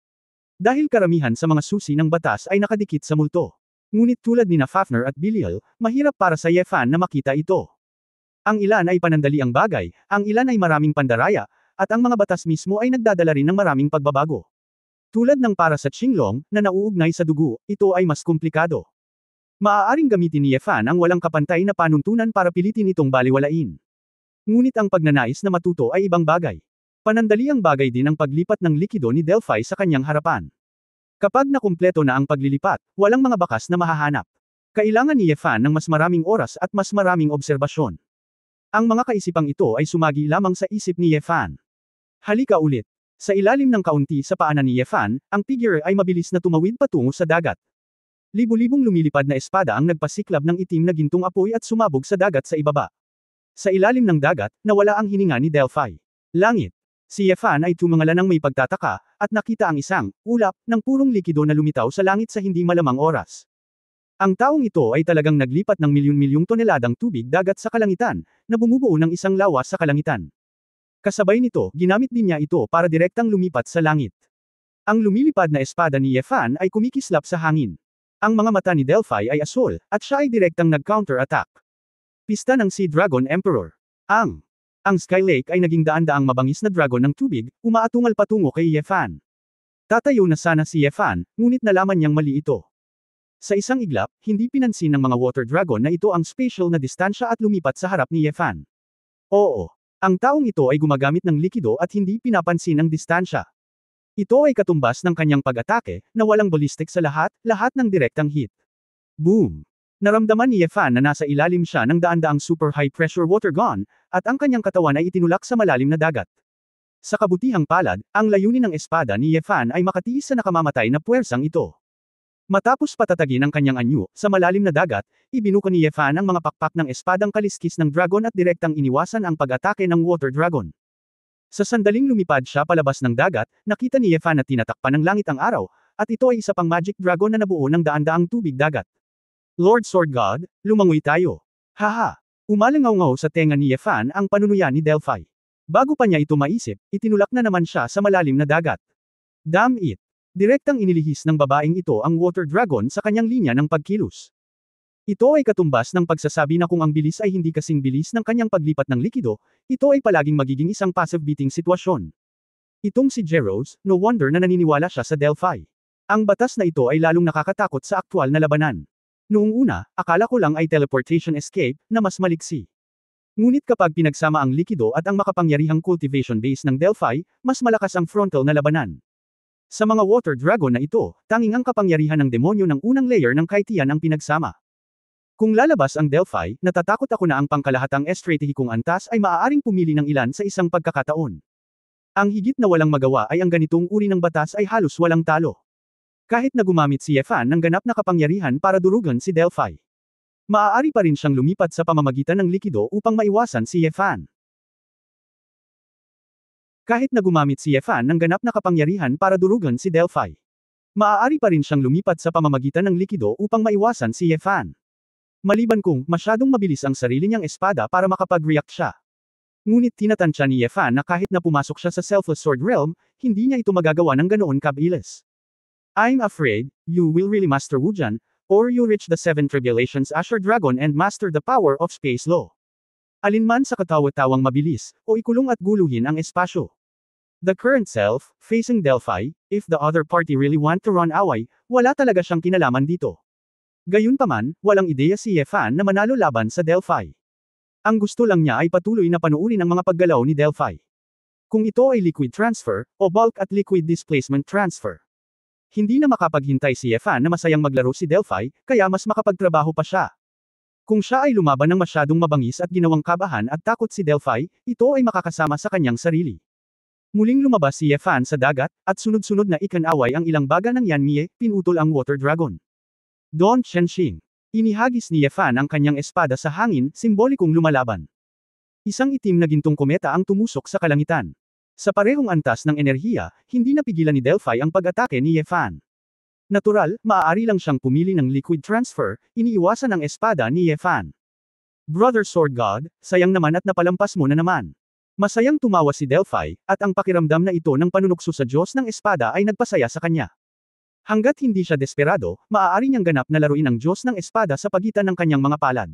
Dahil karamihan sa mga susi ng batas ay nakadikit sa multo. Ngunit tulad ni Fafner at Belial, mahirap para sa Yefan na makita ito. Ang ilan ay panandaliang bagay, ang ilan ay maraming pandaraya, at ang mga batas mismo ay nagdadala rin ng maraming pagbabago. Tulad ng para sa Qinglong, na nauugnay sa dugo, ito ay mas komplikado. Maaaring gamitin ni Yefan ang walang kapantay na panuntunan para pilitin itong baliwalain. Ngunit ang pagnanais na matuto ay ibang bagay. Panandaliang bagay din ang paglipat ng likido ni Delphi sa kanyang harapan. Kapag nakumpleto na ang paglilipat, walang mga bakas na mahahanap. Kailangan ni Yefan ng mas maraming oras at mas maraming obserbasyon. Ang mga kaisipang ito ay sumagi lamang sa isip ni Yefan. Halika ulit. Sa ilalim ng kaunti sa paanan ni Yefan, ang figure ay mabilis na tumawid patungo sa dagat. Libu-libong lumilipad na espada ang nagpasiklab ng itim na gintong apoy at sumabog sa dagat sa ibaba. Sa ilalim ng dagat, nawala ang hininga ni Delphi. Langit. Si Yefan ay tumangala ng may pagtataka, at nakita ang isang ulap ng purong likido na lumitaw sa langit sa hindi malamang oras. Ang taong ito ay talagang naglipat ng milyon-milyong toneladang tubig dagat sa kalangitan, na bumubuo ng isang lawas sa kalangitan. Kasabay nito, ginamit din niya ito para direktang lumipat sa langit. Ang lumilipad na espada ni Yefan ay kumikislap sa hangin. Ang mga mata ni Delphi ay asul, at siya ay direktang nag-counter-attack. Pista ng Sea Dragon Emperor. Ang Sky Lake ay naging daan-daang mabangis na dragon ng tubig, umaatungal patungo kay Yefan. Tatayo na sana si Yefan, ngunit nalaman niyang mali ito. Sa isang iglap, hindi pinansin ng mga water dragon na ito ang spatial na distansya at lumipat sa harap ni Yefan. Oo. Ang taong ito ay gumagamit ng likido at hindi pinapansin ang distansya. Ito ay katumbas ng kanyang pag-atake, na walang ballistic sa lahat ng direktang hit. Boom! Naramdaman ni Yefan na nasa ilalim siya ng daan-daang super high-pressure water gun, at ang kanyang katawan ay itinulak sa malalim na dagat. Sa kabutihang palad, ang layunin ng espada ni Yefan ay makatiis sa nakamamatay na puwersang ito. Matapos patatagin ang kanyang anyo, sa malalim na dagat, ibinuka ni Yefan ang mga pakpak ng espadang kaliskis ng dragon at direktang iniwasan ang pag-atake ng water dragon. Sa sandaling lumipad siya palabas ng dagat, nakita ni Yefan na tinatakpan ng langit ang araw, at ito ay isa pang magic dragon na nabuo ng daan-daang tubig dagat. Lord Sword God, lumangoy tayo. Haha! Umalangaw-ngaw sa tenga ni Yefan ang panunuya ni Delphi. Bago pa niya ito maisip, itinulak na naman siya sa malalim na dagat. Damn it! Direktang inilihis ng babaeng ito ang water dragon sa kanyang linya ng pagkilos. Ito ay katumbas ng pagsasabi na kung ang bilis ay hindi kasing bilis ng kanyang paglipat ng likido, ito ay palaging magiging isang passive beating sitwasyon. Itong si Jeros, no wonder na naniniwala siya sa Delphi. Ang batas na ito ay lalong nakakatakot sa aktwal na labanan. Noong una, akala ko lang ay teleportation escape, na mas maliksi. Ngunit kapag pinagsama ang likido at ang makapangyarihang cultivation base ng Delphi, mas malakas ang frontal na labanan. Sa mga water dragon na ito, tanging ang kapangyarihan ng demonyo ng unang layer ng kaitian ang pinagsama. Kung lalabas ang Delphi, natatakot ako na ang pangkalahatang estratehikong antas ay maaaring pumili ng ilan sa isang pagkakataon. Ang higit na walang magawa ay ang ganitong uri ng batas ay halos walang talo. Kahit na gumamit si Yefan ng ganap na kapangyarihan para durugan si Delphi. Maaari pa rin siyang lumipat sa pamamagitan ng likido upang maiwasan si Yefan. Kahit na gumamit si Yefan ng ganap na kapangyarihan para durugan si Delphi. Maaari pa rin siyang lumipat sa pamamagitan ng likido upang maiwasan si Yefan. Maliban kung masyadong mabilis ang sarili niyang espada para makapag-react siya. Ngunit tinatansya ni Yefan na kahit na pumasok siya sa Selfless Sword Realm, hindi niya ito magagawa ng ganoon kabilis. I'm afraid, you will really master Wujan, or you reach the 7 Tribulations Asher Dragon and master the power of Space Law. Alinman sa katawa-tawang mabilis, o ikulong at guluhin ang espasyo. The current self, facing Delphi, if the other party really want to run away, wala talaga siyang kinalaman dito. Gayunpaman, walang ideya si Yefan na manalo laban sa Delphi. Ang gusto lang niya ay patuloy na panuurin ang mga paggalaw ni Delphi. Kung ito ay liquid transfer, o bulk at liquid displacement transfer. Hindi na makapaghintay si Yefan na masayang maglaro si Delphi, kaya mas makapagtrabaho pa siya. Kung siya ay lumaban ng masyadong mabangis at ginawang kabahan at takot si Delphi, ito ay makakasama sa kanyang sarili. Muling lumabas si Yefan sa dagat, at sunod-sunod na ikanaway ang ilang baga ng Yanmie, pinutol ang water dragon. Don Chenxing. Inihagis ni Yefan ang kanyang espada sa hangin, simbolikong lumalaban. Isang itim na gintong kometa ang tumusok sa kalangitan. Sa parehong antas ng enerhiya, hindi napigilan ni Delphi ang pag-atake ni Yefan. Natural, maaari lang siyang pumili ng liquid transfer, iniiwasan ang espada ni Yefan. Brother Sword God, sayang naman at napalampas mo na naman. Masayang tumawa si Delphi, at ang pakiramdam na ito ng panunukso sa Diyos ng espada ay nagpasaya sa kanya. Hanggat hindi siya desperado, maaari niyang ganap na laruin ang Diyos ng espada sa pagitan ng kanyang mga palad.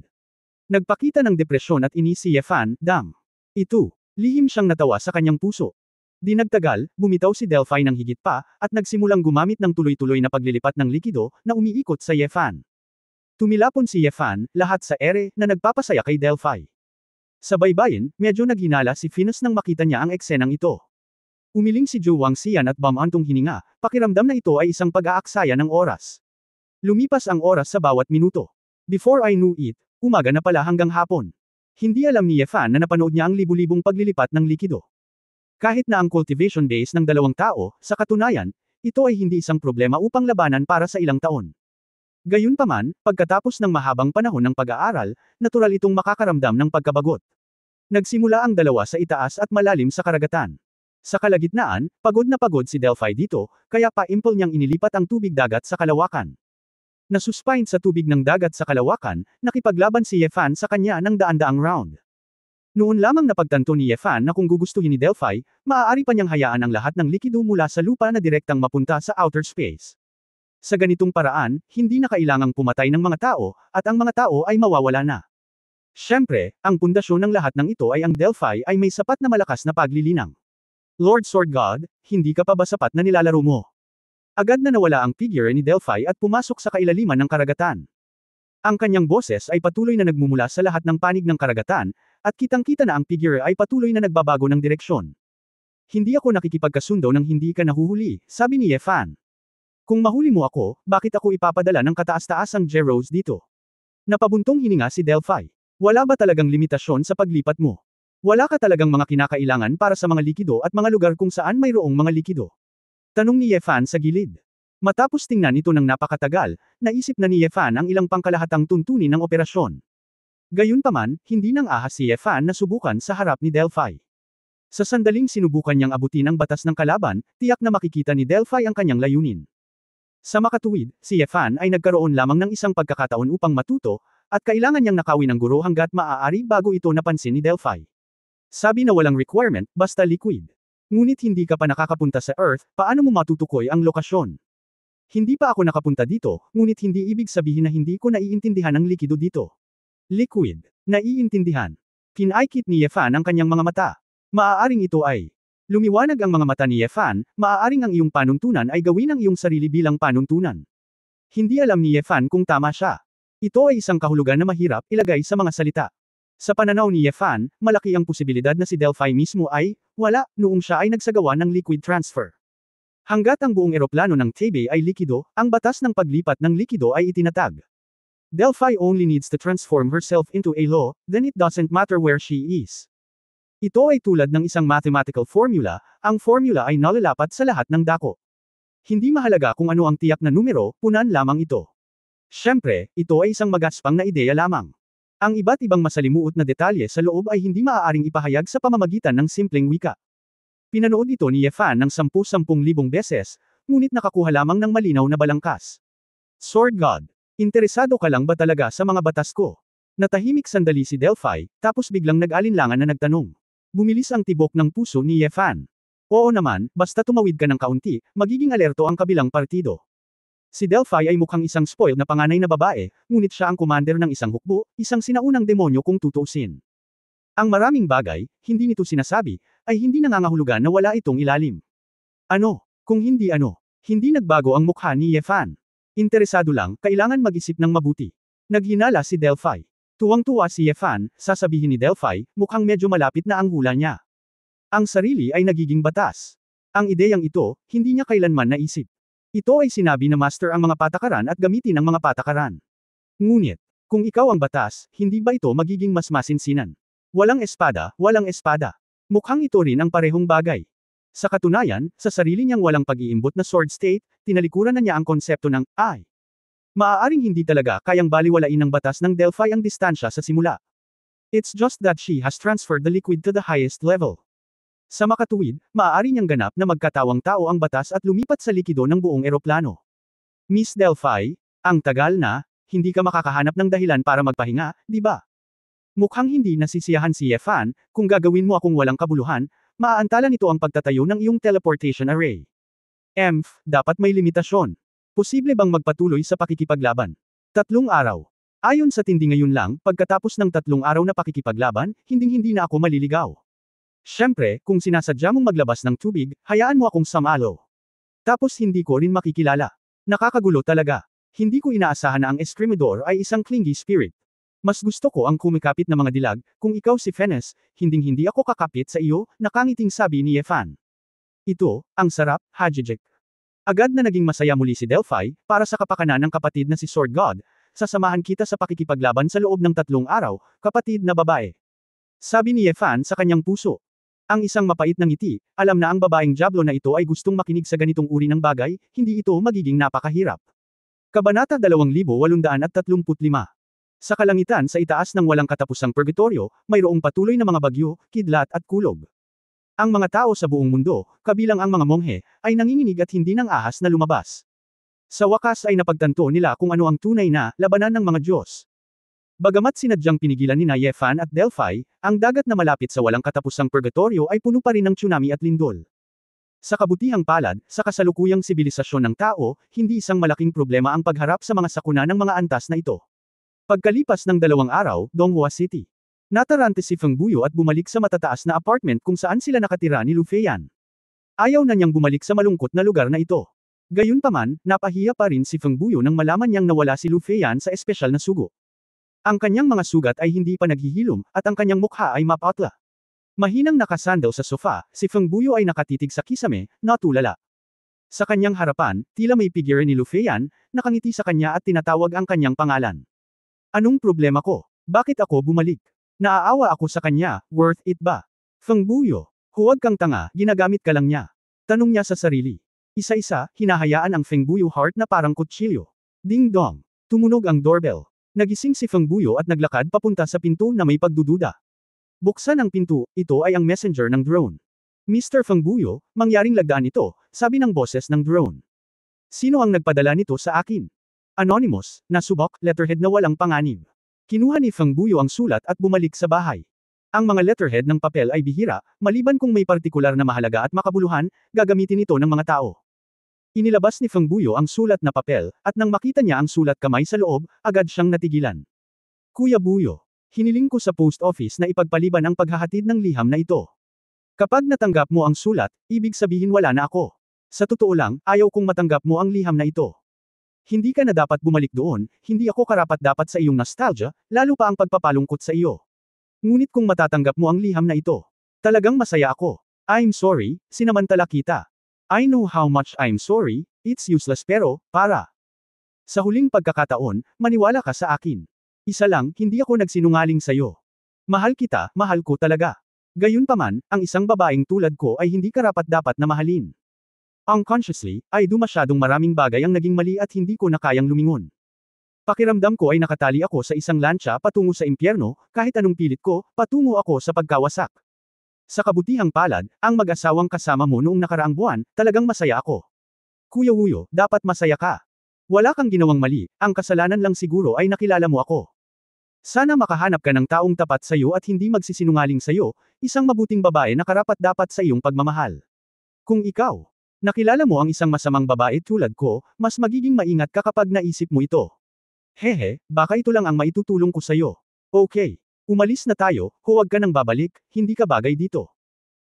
Nagpakita ng depresyon at inis si Yefan, dam. Ito, lihim siyang natawa sa kanyang puso. Di nagtagal, bumitaw si Delphi ng higit pa, at nagsimulang gumamit ng tuloy-tuloy na paglilipat ng likido, na umiikot sa Yefan. Tumilapon si Yefan, lahat sa ere, na nagpapasaya kay Delphi. Sa baybayin, medyo naghinala si Venus nang makita niya ang eksenang ito. Umiling si Zhou Wangxian at bamantong hininga, pakiramdam na ito ay isang pag-aaksaya ng oras. Lumipas ang oras sa bawat minuto. Before I knew it, umaga na pala hanggang hapon. Hindi alam ni Yefan na napanood niya ang libu-libong paglilipat ng likido. Kahit na ang cultivation base ng dalawang tao, sa katunayan, ito ay hindi isang problema upang labanan para sa ilang taon. Gayunpaman, pagkatapos ng mahabang panahon ng pag-aaral, natural itong makakaramdam ng pagkabagot. Nagsimula ang dalawa sa itaas at malalim sa karagatan. Sa kalagitnaan, pagod na pagod si Delphi dito, kaya pa-impol niyang inilipat ang tubig dagat sa kalawakan. Nasuspine sa tubig ng dagat sa kalawakan, nakipaglaban si Yefan sa kanya ng daan-daang round. Noon lamang napagtanto ni Yefan na kung gugustuhin ni Delphi, maaari pa niyang hayaan ang lahat ng likido mula sa lupa na direktang mapunta sa outer space. Sa ganitong paraan, hindi na kailangang pumatay ng mga tao, at ang mga tao ay mawawala na. Siyempre, ang pundasyon ng lahat ng ito ay ang Delphi ay may sapat na malakas na paglilinang. Lord Sword God, hindi ka pa ba sapat na nilalaro mo? Agad na nawala ang figure ni Delphi at pumasok sa kailaliman ng karagatan. Ang kanyang boses ay patuloy na nagmumula sa lahat ng panig ng karagatan, at kitang-kita na ang figure ay patuloy na nagbabago ng direksyon. Hindi ako nakikipagkasundo nang hindi ka nahuhuli, sabi ni Yefan. Kung mahuli mo ako, bakit ako ipapadala ng kataas-taasang Jeros dito? Napabuntong hininga si Delphi. Wala ba talagang limitasyon sa paglipat mo? Wala ka talagang mga kinakailangan para sa mga likido at mga lugar kung saan mayroong mga likido? Tanong ni Yefan sa gilid. Matapos tingnan ito ng napakatagal, naisip na ni Yefan ang ilang pangkalahatang tuntunin ng operasyon. Gayunpaman, hindi nang ahas si Yefan na subukan sa harap ni Delphi. Sa sandaling sinubukan niyang abutin ang batas ng kalaban, tiyak na makikita ni Delphi ang kanyang layunin. Sa makatuwid, si Yefan ay nagkaroon lamang ng isang pagkakataon upang matuto, at kailangan niyang nakawin ang guro hanggat maaari bago ito napansin ni Delphi. Sabi na walang requirement, basta liquid. Ngunit hindi ka pa nakakapunta sa Earth, paano mo matutukoy ang lokasyon? Hindi pa ako nakapunta dito, ngunit hindi ibig sabihin na hindi ko naiintindihan ang likido dito. Liquid. Naiintindihan. Kinaikit ni Yefan ang kanyang mga mata. Maaaring ito ay. Lumiwanag ang mga mata ni Yefan, maaaring ang iyong panuntunan ay gawin ang iyong sarili bilang panuntunan. Hindi alam ni Yefan kung tama siya. Ito ay isang kahulugan na mahirap ilagay sa mga salita. Sa pananaw ni Yefan, malaki ang posibilidad na si Delphi mismo ay, wala, noong siya ay nagsagawa ng liquid transfer. Hanggat ang buong eroplano ng Tebe ay likido, ang batas ng paglipat ng likido ay itinatag. Delphi only needs to transform herself into a law, then it doesn't matter where she is. Ito ay tulad ng isang mathematical formula, ang formula ay nalalapat sa lahat ng dako. Hindi mahalaga kung ano ang tiyak na numero, punan lamang ito. Siyempre, ito ay isang magaspang na ideya lamang. Ang iba't ibang masalimuot na detalye sa loob ay hindi maaaring ipahayag sa pamamagitan ng simpleng wika. Pinanood ito ni Yefan ng 10,000 beses, ngunit nakakuha lamang ng malinaw na balangkas. Sword God. Interesado ka lang ba talaga sa mga batas ko? Natahimik sandali si Delphi, tapos biglang nag-alinlangan na nagtanong. Bumilis ang tibok ng puso ni Yefan. Oo naman, basta tumawid ka ng kaunti, magiging alerto ang kabilang partido. Si Delphi ay mukhang isang spoiled na panganay na babae, ngunit siya ang commander ng isang hukbo, isang sinaunang demonyo kung tutuusin. Ang maraming bagay, hindi nito sinasabi, ay hindi nangangahulugan na wala itong ilalim. Ano? Kung hindi ano? Hindi nagbago ang mukha ni Yefan. Interesado lang, kailangan mag-isip ng mabuti. Naghinala si Delphi. Tuwang-tuwa si Yefan, sasabihin ni Delphi, mukhang medyo malapit na ang hula niya. Ang sarili ay nagiging batas. Ang ideyang ito, hindi niya kailanman naisip. Ito ay sinabi na master ang mga patakaran at gamitin ang mga patakaran. Ngunit, kung ikaw ang batas, hindi ba ito magiging mas masinsinan? Walang espada, walang espada. Mukhang ito rin ang parehong bagay. Sa katunayan, sa sarili niyang walang pag-iimbot na sword state, tinalikuran na niya ang konsepto ng I. Maaaring hindi talaga kayang baliwalain ng batas ng Delphi ang distansya sa simula. It's just that she has transferred the liquid to the highest level. Sa makatuwid, maaari niyang ganap na magkatawang-tao ang batas at lumipat sa likido ng buong eroplano. Miss Delphi, ang tagal na, hindi ka makakahanap ng dahilan para magpahinga, di ba? Mukhang hindi nasisiyahan si Yefan, kung gagawin mo akong walang kabuluhan, maaantala nito ang pagtatayo ng iyong teleportation array. Dapat may limitasyon. Posible bang magpatuloy sa pakikipaglaban? 3 araw. Ayon sa tindi ngayon lang, pagkatapos ng 3 araw na pakikipaglaban, hinding-hindi na ako maliligaw. Siyempre, kung sinasadya mong maglabas ng tubig, hayaan mo akong samalo. Tapos hindi ko rin makikilala. Nakakagulo talaga. Hindi ko inaasahan na ang Escrimador ay isang clingy spirit. Mas gusto ko ang kumikapit na mga dilag, kung ikaw si Fennes, hinding-hindi ako kakapit sa iyo, nakangiting sabi ni Yefan. Ito, ang sarap, Hajijek. Agad na naging masaya muli si Delphi, para sa kapakanan ng kapatid na si Sword God, sasamahan kita sa pakikipaglaban sa loob ng 3 araw, kapatid na babae. Sabi ni Yefan sa kanyang puso. Ang isang mapait na ngiti, alam na ang babaeng Diablo na ito ay gustong makinig sa ganitong uri ng bagay, hindi ito magiging napakahirap. Kabanata 2835. Sa kalangitan sa itaas ng walang katapusang purgatorio, mayroong patuloy na mga bagyo, kidlat at kulog. Ang mga tao sa buong mundo, kabilang ang mga monghe, ay nanginginig at hindi nang ahas na lumabas. Sa wakas ay napagtanto nila kung ano ang tunay na labanan ng mga Diyos. Bagamat sinadyang pinigilan nina Yefan at Delphi, ang dagat na malapit sa walang katapusang purgatorio ay puno pa rin ng tsunami at lindol. Sa kabutihang palad, sa kasalukuyang sibilisasyon ng tao, hindi isang malaking problema ang pagharap sa mga sakuna ng mga antas na ito. Pagkalipas ng 2 araw, Donghua City. Natarante si Feng Buyo at bumalik sa matataas na apartment kung saan sila nakatira ni Lu Feiyan. Ayaw na niyang bumalik sa malungkot na lugar na ito. Gayunpaman, napahiya pa rin si Feng Buyo nang malaman niyang nawala si Lu Feiyan sa espesyal na sugo. Ang kanyang mga sugat ay hindi pa naghihilom, at ang kanyang mukha ay mapatla. Mahinang nakasandaw sa sofa, si Feng Buyo ay nakatitig sa kisame, natulala. Sa kanyang harapan, tila may figure ni Lu Feiyan, nakangiti sa kanya at tinatawag ang kanyang pangalan. Anong problema ko? Bakit ako bumalik? Naaawa ako sa kanya, worth it ba? Feng Buyo, huwag kang tanga, ginagamit ka lang niya. Tanong niya sa sarili. Isa-isa, hinahayaan ang Feng Buyo heart na parang kutsilyo. Ding dong. Tumunog ang doorbell. Nagising si Feng Buyo at naglakad papunta sa pinto na may pagdududa. Buksan ang pinto, ito ay ang messenger ng drone. Mr. Fangbuyo, mangyaring lagdaan ito, sabi ng boses ng drone. Sino ang nagpadala nito sa akin? Anonymous, na subok, letterhead na walang panganib. Kinuha ni Fangbuyo ang sulat at bumalik sa bahay. Ang mga letterhead ng papel ay bihira, maliban kung may partikular na mahalaga at makabuluhan, gagamitin ito ng mga tao. Inilabas ni Fangbuyo ang sulat na papel, at nang makita niya ang sulat kamay sa loob, agad siyang natigilan. Kuya Buyo, hiniling ko sa post office na ipagpaliban ang paghahatid ng liham na ito. Kapag natanggap mo ang sulat, ibig sabihin wala na ako. Sa totoo lang, ayaw kong matanggap mo ang liham na ito. Hindi ka na dapat bumalik doon, hindi ako karapat-dapat sa iyong nostalgia, lalo pa ang pagpapalungkot sa iyo. Ngunit kung matatanggap mo ang liham na ito, talagang masaya ako. I'm sorry, sinamantala kita. I know how much I'm sorry, it's useless pero, para. Sa huling pagkakataon, maniwala ka sa akin. Isa lang, hindi ako nagsinungaling sa'yo. Mahal kita, mahal ko talaga. Gayunpaman, ang isang babaeng tulad ko ay hindi karapat-dapat na mahalin. Unconsciously, ay masyadong maraming bagay ang naging mali at hindi ko na kayang lumingon. Pakiramdam ko ay nakatali ako sa isang lantsa patungo sa impyerno, kahit anong pilit ko, patungo ako sa pagkawasak. Sa kabutihang palad, ang mag-asawang kasama mo noong nakaraang buwan, talagang masaya ako. Kuya Wuyo, dapat masaya ka. Wala kang ginawang mali, ang kasalanan lang siguro ay nakilala mo ako. Sana makahanap ka ng taong tapat sa iyo at hindi magsisinungaling sa iyo, isang mabuting babae na karapat-dapat sa iyong pagmamahal. Kung ikaw, nakilala mo ang isang masamang babae tulad ko, mas magiging maingat ka kapag naisip mo ito. Hehe, baka ito lang ang maitutulong ko sa iyo. Okay. Umalis na tayo, huwag ka nang babalik, hindi ka bagay dito.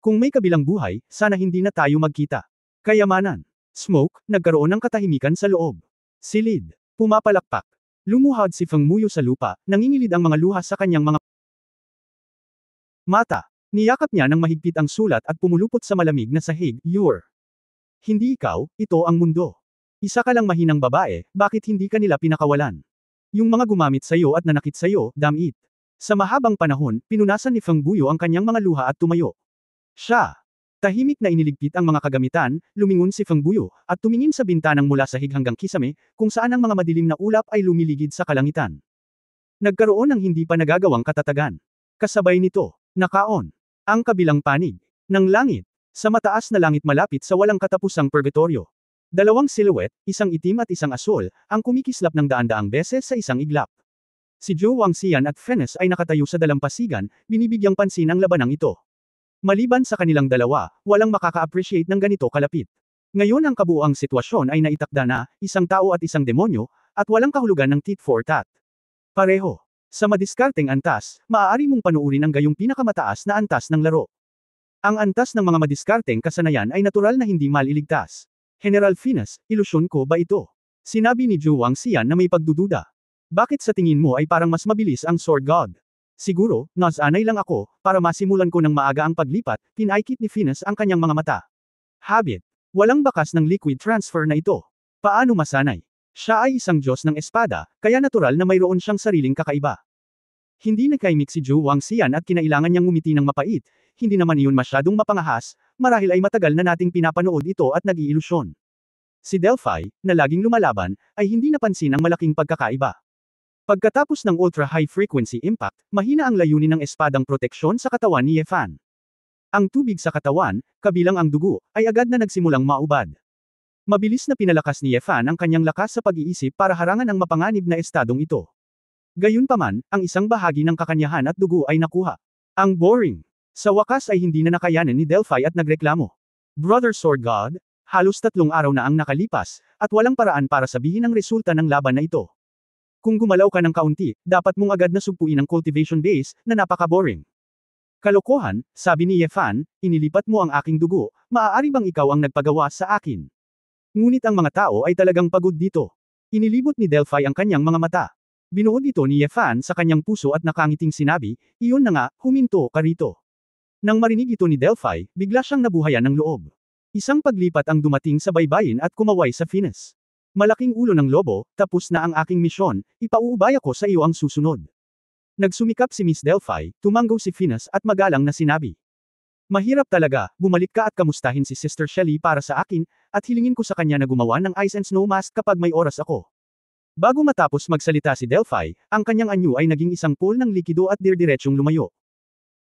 Kung may kabilang buhay, sana hindi na tayo magkita. Kayamanan. Smoke, nagkaroon ng katahimikan sa loob. Silid. Pumapalakpak. Lumuhad si Fangbuyo sa lupa, nangingilid ang mga luha sa kanyang mga mata. Niyakap niya ng mahigpit ang sulat at pumulupot sa malamig na sahig, "You're hindi ikaw, ito ang mundo. Isa ka lang mahinang babae, bakit hindi ka nila pinakawalan? Yung mga gumamit sa iyo at nanakit sa iyo, damn it." Sa mahabang panahon, pinunasan ni Fangbuyo ang kanyang mga luha at tumayo. Siya. Tahimik na iniligpit ang mga kagamitan, lumingon si Fangbuyo, at tumingin sa bintanang mula sahig hanggang kisame, kung saan ang mga madilim na ulap ay lumiligid sa kalangitan. Nagkaroon ng hindi pa nagagawang katatagan. Kasabay nito, nakaon, ang kabilang panig, ng langit, sa mataas na langit malapit sa walang katapusang purgatorio. Dalawang silhouette, isang itim at isang asul, ang kumikislap ng daan-daang beses sa isang iglap. Si Zhou Wangxian at Fennes ay nakatayo sa dalampasigan, binibigyang pansin ang labanang ito. Maliban sa kanilang dalawa, walang makaka-appreciate ng ganito kalapit. Ngayon ang kabuuang sitwasyon ay naitakda na, isang tao at isang demonyo, at walang kahulugan ng tit for tat. Pareho. Sa madiskarteng antas, maaari mong panuurin ang gayong pinakamataas na antas ng laro. Ang antas ng mga madiskarteng kasanayan ay natural na hindi maliligtas. General Fennes, ilusyon ko ba ito? Sinabi ni Zhou Wangxian na may pagdududa. Bakit sa tingin mo ay parang mas mabilis ang Sword God? Siguro, nasanay lang ako, para masimulan ko ng maaga ang paglipat, pinaikit ni Fennes ang kanyang mga mata. Habit. Walang bakas ng liquid transfer na ito. Paano masanay? Siya ay isang Diyos ng espada, kaya natural na mayroon siyang sariling kakaiba. Hindi nakaimik si Zhou Wangxian at kinailangan niyang ngumiti ng mapait, hindi naman iyon masyadong mapangahas, marahil ay matagal na nating pinapanood ito at nag-iilusyon. Si Delphi, na laging lumalaban, ay hindi napansin ang malaking pagkakaiba. Pagkatapos ng ultra-high frequency impact, mahina ang layunin ng espadang proteksyon sa katawan ni Yefan. Ang tubig sa katawan, kabilang ang dugo, ay agad na nagsimulang maubad. Mabilis na pinalakas ni Yefan ang kanyang lakas sa pag-iisip para harangan ang mapanganib na estadong ito. Gayunpaman, ang isang bahagi ng kakanyahan at dugo ay nakuha. Ang boring. Sa wakas ay hindi na nakayanan ni Delphi at nagreklamo. Brother Sword God, halos 3 araw na ang nakalipas, at walang paraan para sabihin ang resulta ng laban na ito. Kung gumalaw ka ng kaunti, dapat mong agad na sugpuin ang cultivation base, na napaka-boring. Kalokohan, sabi ni Yefan, inilipat mo ang aking dugo, maaari bang ikaw ang nagpagawa sa akin? Ngunit ang mga tao ay talagang pagod dito. Inilibot ni Delphi ang kanyang mga mata. Binuod ito ni Yefan sa kanyang puso at nakangiting sinabi, iyon na nga, huminto ka rito. Nang marinig ito ni Delphi, bigla siyang nabuhayan ng loob. Isang paglipat ang dumating sa baybayin at kumaway sa Fennes. Malaking ulo ng lobo, tapos na ang aking misyon, ipauubaya ko sa iyo ang susunod. Nagsumikap si Miss Delphi, tumanggaw si Fennes at magalang na sinabi. Mahirap talaga, bumalik ka at kamustahin si Sister Shelly para sa akin, at hilingin ko sa kanya na gumawa ng ice and snow mask kapag may oras ako. Bago matapos magsalita si Delphi, ang kanyang anyo ay naging isang pool ng likido at dirdiretsong lumayo.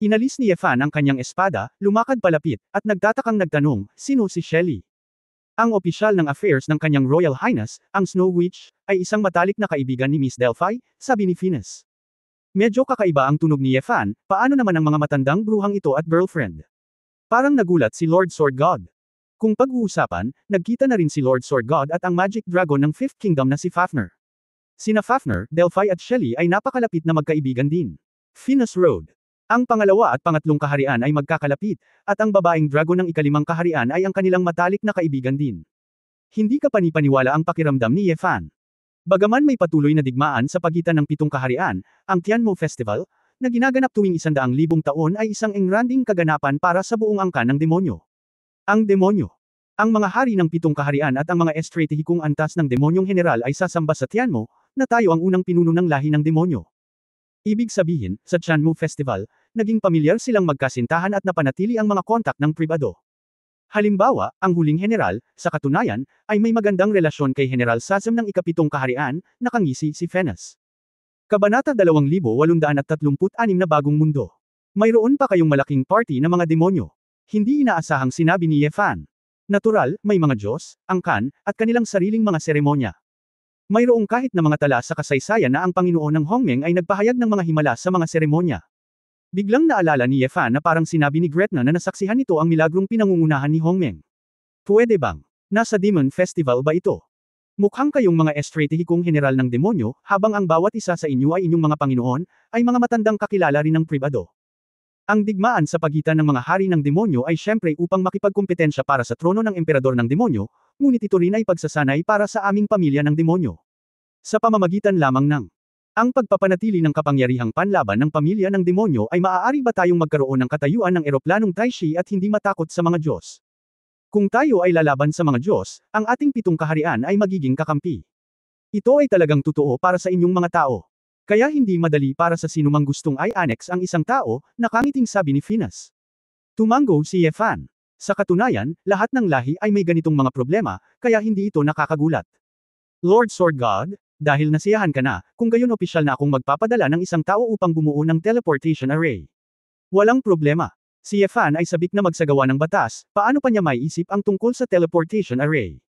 Inalis ni Yefan ang kanyang espada, lumakad palapit, at nagtatakang nagtanong, sino si Shelly? Ang opisyal ng affairs ng kanyang Royal Highness, ang Snow Witch, ay isang matalik na kaibigan ni Miss Delphi, sabi ni Phineas. Medyo kakaiba ang tunog ni Yefan, paano naman ang mga matandang bruhang ito at girlfriend? Parang nagulat si Lord Sword God. Kung pag-uusapan, nagkita na rin si Lord Sword God at ang Magic Dragon ng Fifth Kingdom na si Fafnir. Sina Fafnir, Delphi at Shelly ay napakalapit na magkaibigan din. Phineas Road. Ang pangalawa at pangatlong kaharian ay magkakalapit, at ang babaeng dragon ng ikalimang kaharian ay ang kanilang matalik na kaibigan din. Hindi ka panipaniwala ang pakiramdam ni Yefan. Bagaman may patuloy na digmaan sa pagitan ng pitong kaharian, ang Tianmo Festival, na ginaganap tuwing 100,000 taon ay isang engranding kaganapan para sa buong angkan ng demonyo. Ang demonyo. Ang mga hari ng pitong kaharian at ang mga estratehikong antas ng demonyong general ay sasamba sa Tianmo, na tayo ang unang pinuno ng lahi ng demonyo. Ibig sabihin, sa Tianmo Festival, naging pamilyar silang magkasintahan at napanatili ang mga kontak ng pribado. Halimbawa, ang huling general, sa katunayan, ay may magandang relasyon kay General Sazam ng ikapitong kaharian, nakangisi si Phineas. Kabanata 2836 na Bagong Mundo. Mayroon pa kayong malaking party ng mga demonyo. Hindi inaasahang sinabi ni Yefan. Natural, may mga Diyos, angkan, at kanilang sariling mga seremonya. Mayroong kahit na mga tala sa kasaysayan na ang Panginoon ng Hongmeng ay nagpahayag ng mga himala sa mga seremonya. Biglang naalala ni Yefan na parang sinabi ni Gretna na nasaksihan nito ang milagrong pinangungunahan ni Hongmeng. Pwede bang? Nasa Demon Festival ba ito? Mukhang kayong mga estratehikong general ng demonyo, habang ang bawat isa sa inyo ay inyong mga Panginoon, ay mga matandang kakilala rin ng pribado. Ang digmaan sa pagitan ng mga hari ng demonyo ay syempre upang makipagkumpetensya para sa trono ng emperador ng demonyo, ngunit ito rin ay pagsasanay para sa aming pamilya ng demonyo. Sa pamamagitan lamang ng ang pagpapanatili ng kapangyarihang panlaban ng pamilya ng demonyo ay maaari ba tayong magkaroon ng katayuan ng eroplanong Taishi at hindi matakot sa mga Diyos? Kung tayo ay lalaban sa mga Diyos, ang ating pitong kaharian ay magiging kakampi. Ito ay talagang totoo para sa inyong mga tao. Kaya hindi madali para sa sinumang gustong i-annex ang isang tao, nakangiting sabi ni Phineas. Tumango si Yefan. Sa katunayan, lahat ng lahi ay may ganitong mga problema, kaya hindi ito nakakagulat. Lord Sword God, dahil nasiyahan ka na, kung gayon opisyal na akong magpapadala ng isang tao upang bumuo ng teleportation array. Walang problema. Si Yefan ay sabik na magsagawa ng batas, paano pa niya maiisip ang tungkol sa teleportation array?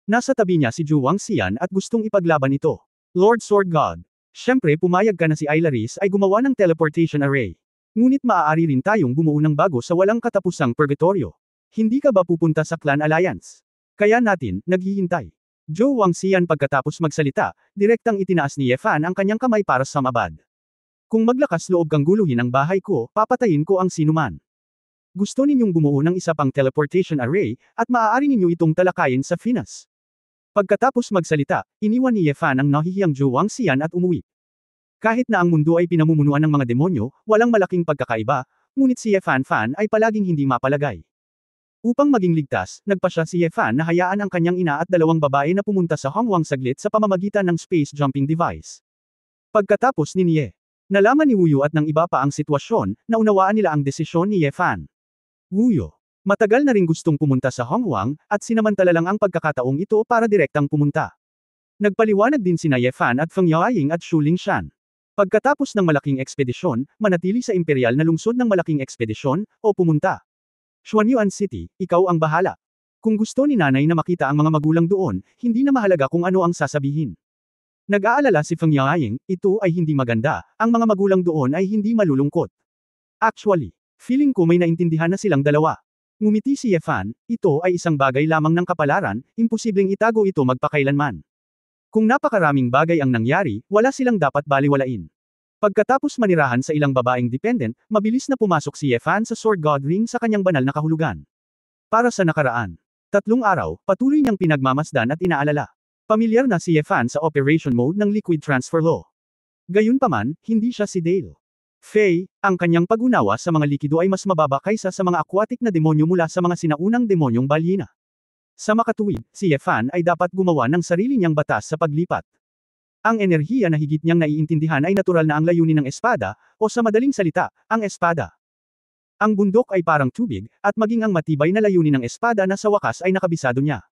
Nasa tabi niya si Zhu Wangxian at gustong ipaglaban ito. Lord Sword God. Siyempre pumayag ka na si Ailaris ay gumawa ng teleportation array. Ngunit maaari rin tayong bumuo ng bago sa walang katapusang purgatorio. Hindi ka ba pupunta sa Clan Alliance? Kaya natin, naghihintay. Zhou Wangxian pagkatapos magsalita, direktang itinaas ni Yefan ang kanyang kamay para sa mabad. Kung maglakas loob kang guluhin ang bahay ko, papatayin ko ang sinuman. Gusto ninyong bumuo ng isa pang teleportation array, at maaari ninyo itong talakayin sa Phineas. Pagkatapos magsalita, iniwan ni Yefan ang nahihiyang Zhou Wangxian at umuwi. Kahit na ang mundo ay pinamumunuan ng mga demonyo, walang malaking pagkakaiba, ngunit si Yefan Fan ay palaging hindi mapalagay. Upang maging ligtas, nagpasya si Yefan na hayaan ang kanyang ina at dalawang babae na pumunta sa Hongwang saglit sa pamamagitan ng space jumping device. Pagkatapos ni Nie, nalaman ni Wuyo at ng iba pa ang sitwasyon, naunawaan nila ang desisyon ni Yefan. Wuyo. Matagal na ring gustong pumunta sa Hongwang, at sinamantala lang ang pagkakataong ito para direktang pumunta. Nagpaliwanag din sina Yefan at Feng Yaoying at Shu Lingshan. Pagkatapos ng malaking ekspedisyon, manatili sa imperial na lungsod ng malaking ekspedisyon, o pumunta. Xuanyuan City, ikaw ang bahala. Kung gusto ni nanay na makita ang mga magulang doon, hindi na mahalaga kung ano ang sasabihin. Nag-aalala si Feng Yaoying, ito ay hindi maganda, ang mga magulang doon ay hindi malulungkot. Actually, feeling ko may naintindihan na silang dalawa. Ngumiti si Yefan, ito ay isang bagay lamang ng kapalaran, imposibleng itago ito magpakailanman. Kung napakaraming bagay ang nangyari, wala silang dapat baliwalain. Pagkatapos manirahan sa ilang babaeng dependent, mabilis na pumasok si Yefan sa Sword God Ring sa kanyang banal na kahulugan. Para sa nakaraan 3 araw, patuloy niyang pinagmamasdan at inaalala. Pamilyar na si Yefan sa operation mode ng liquid transfer law. Gayunpaman, hindi siya si Dale. Faye, ang kanyang pag-unawa sa mga likido ay mas mababa kaysa sa mga aquatic na demonyo mula sa mga sinaunang demonyong balyena. Sa makatuwid, si Yefan ay dapat gumawa ng sarili niyang batas sa paglipat. Ang enerhiya na higit niyang naiintindihan ay natural na ang layunin ng espada, o sa madaling salita, ang espada. Ang bundok ay parang tubig, at maging ang matibay na layunin ng espada na sa wakas ay nakabisado niya.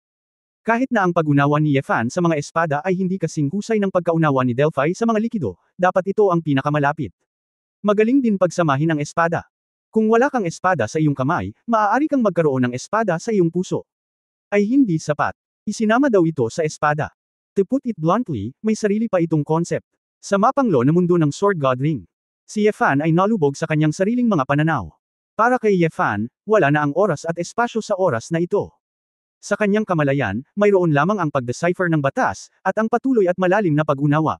Kahit na ang pag-unawa ni Yefan sa mga espada ay hindi kasing husay ng pagkaunawa ni Delphi sa mga likido, dapat ito ang pinakamalapit. Magaling din pagsamahin ang espada. Kung wala kang espada sa iyong kamay, maaari kang magkaroon ng espada sa iyong puso. Ay hindi sapat. Isinama daw ito sa espada. To put it bluntly, may sarili pa itong concept. Sa mapanglo na mundo ng Sword God Ring, si Yefan ay nalubog sa kanyang sariling mga pananaw. Para kay Yefan, wala na ang oras at espasyo sa oras na ito. Sa kanyang kamalayan, mayroon lamang ang pag-decipher ng batas, at ang patuloy at malalim na pag-unawa.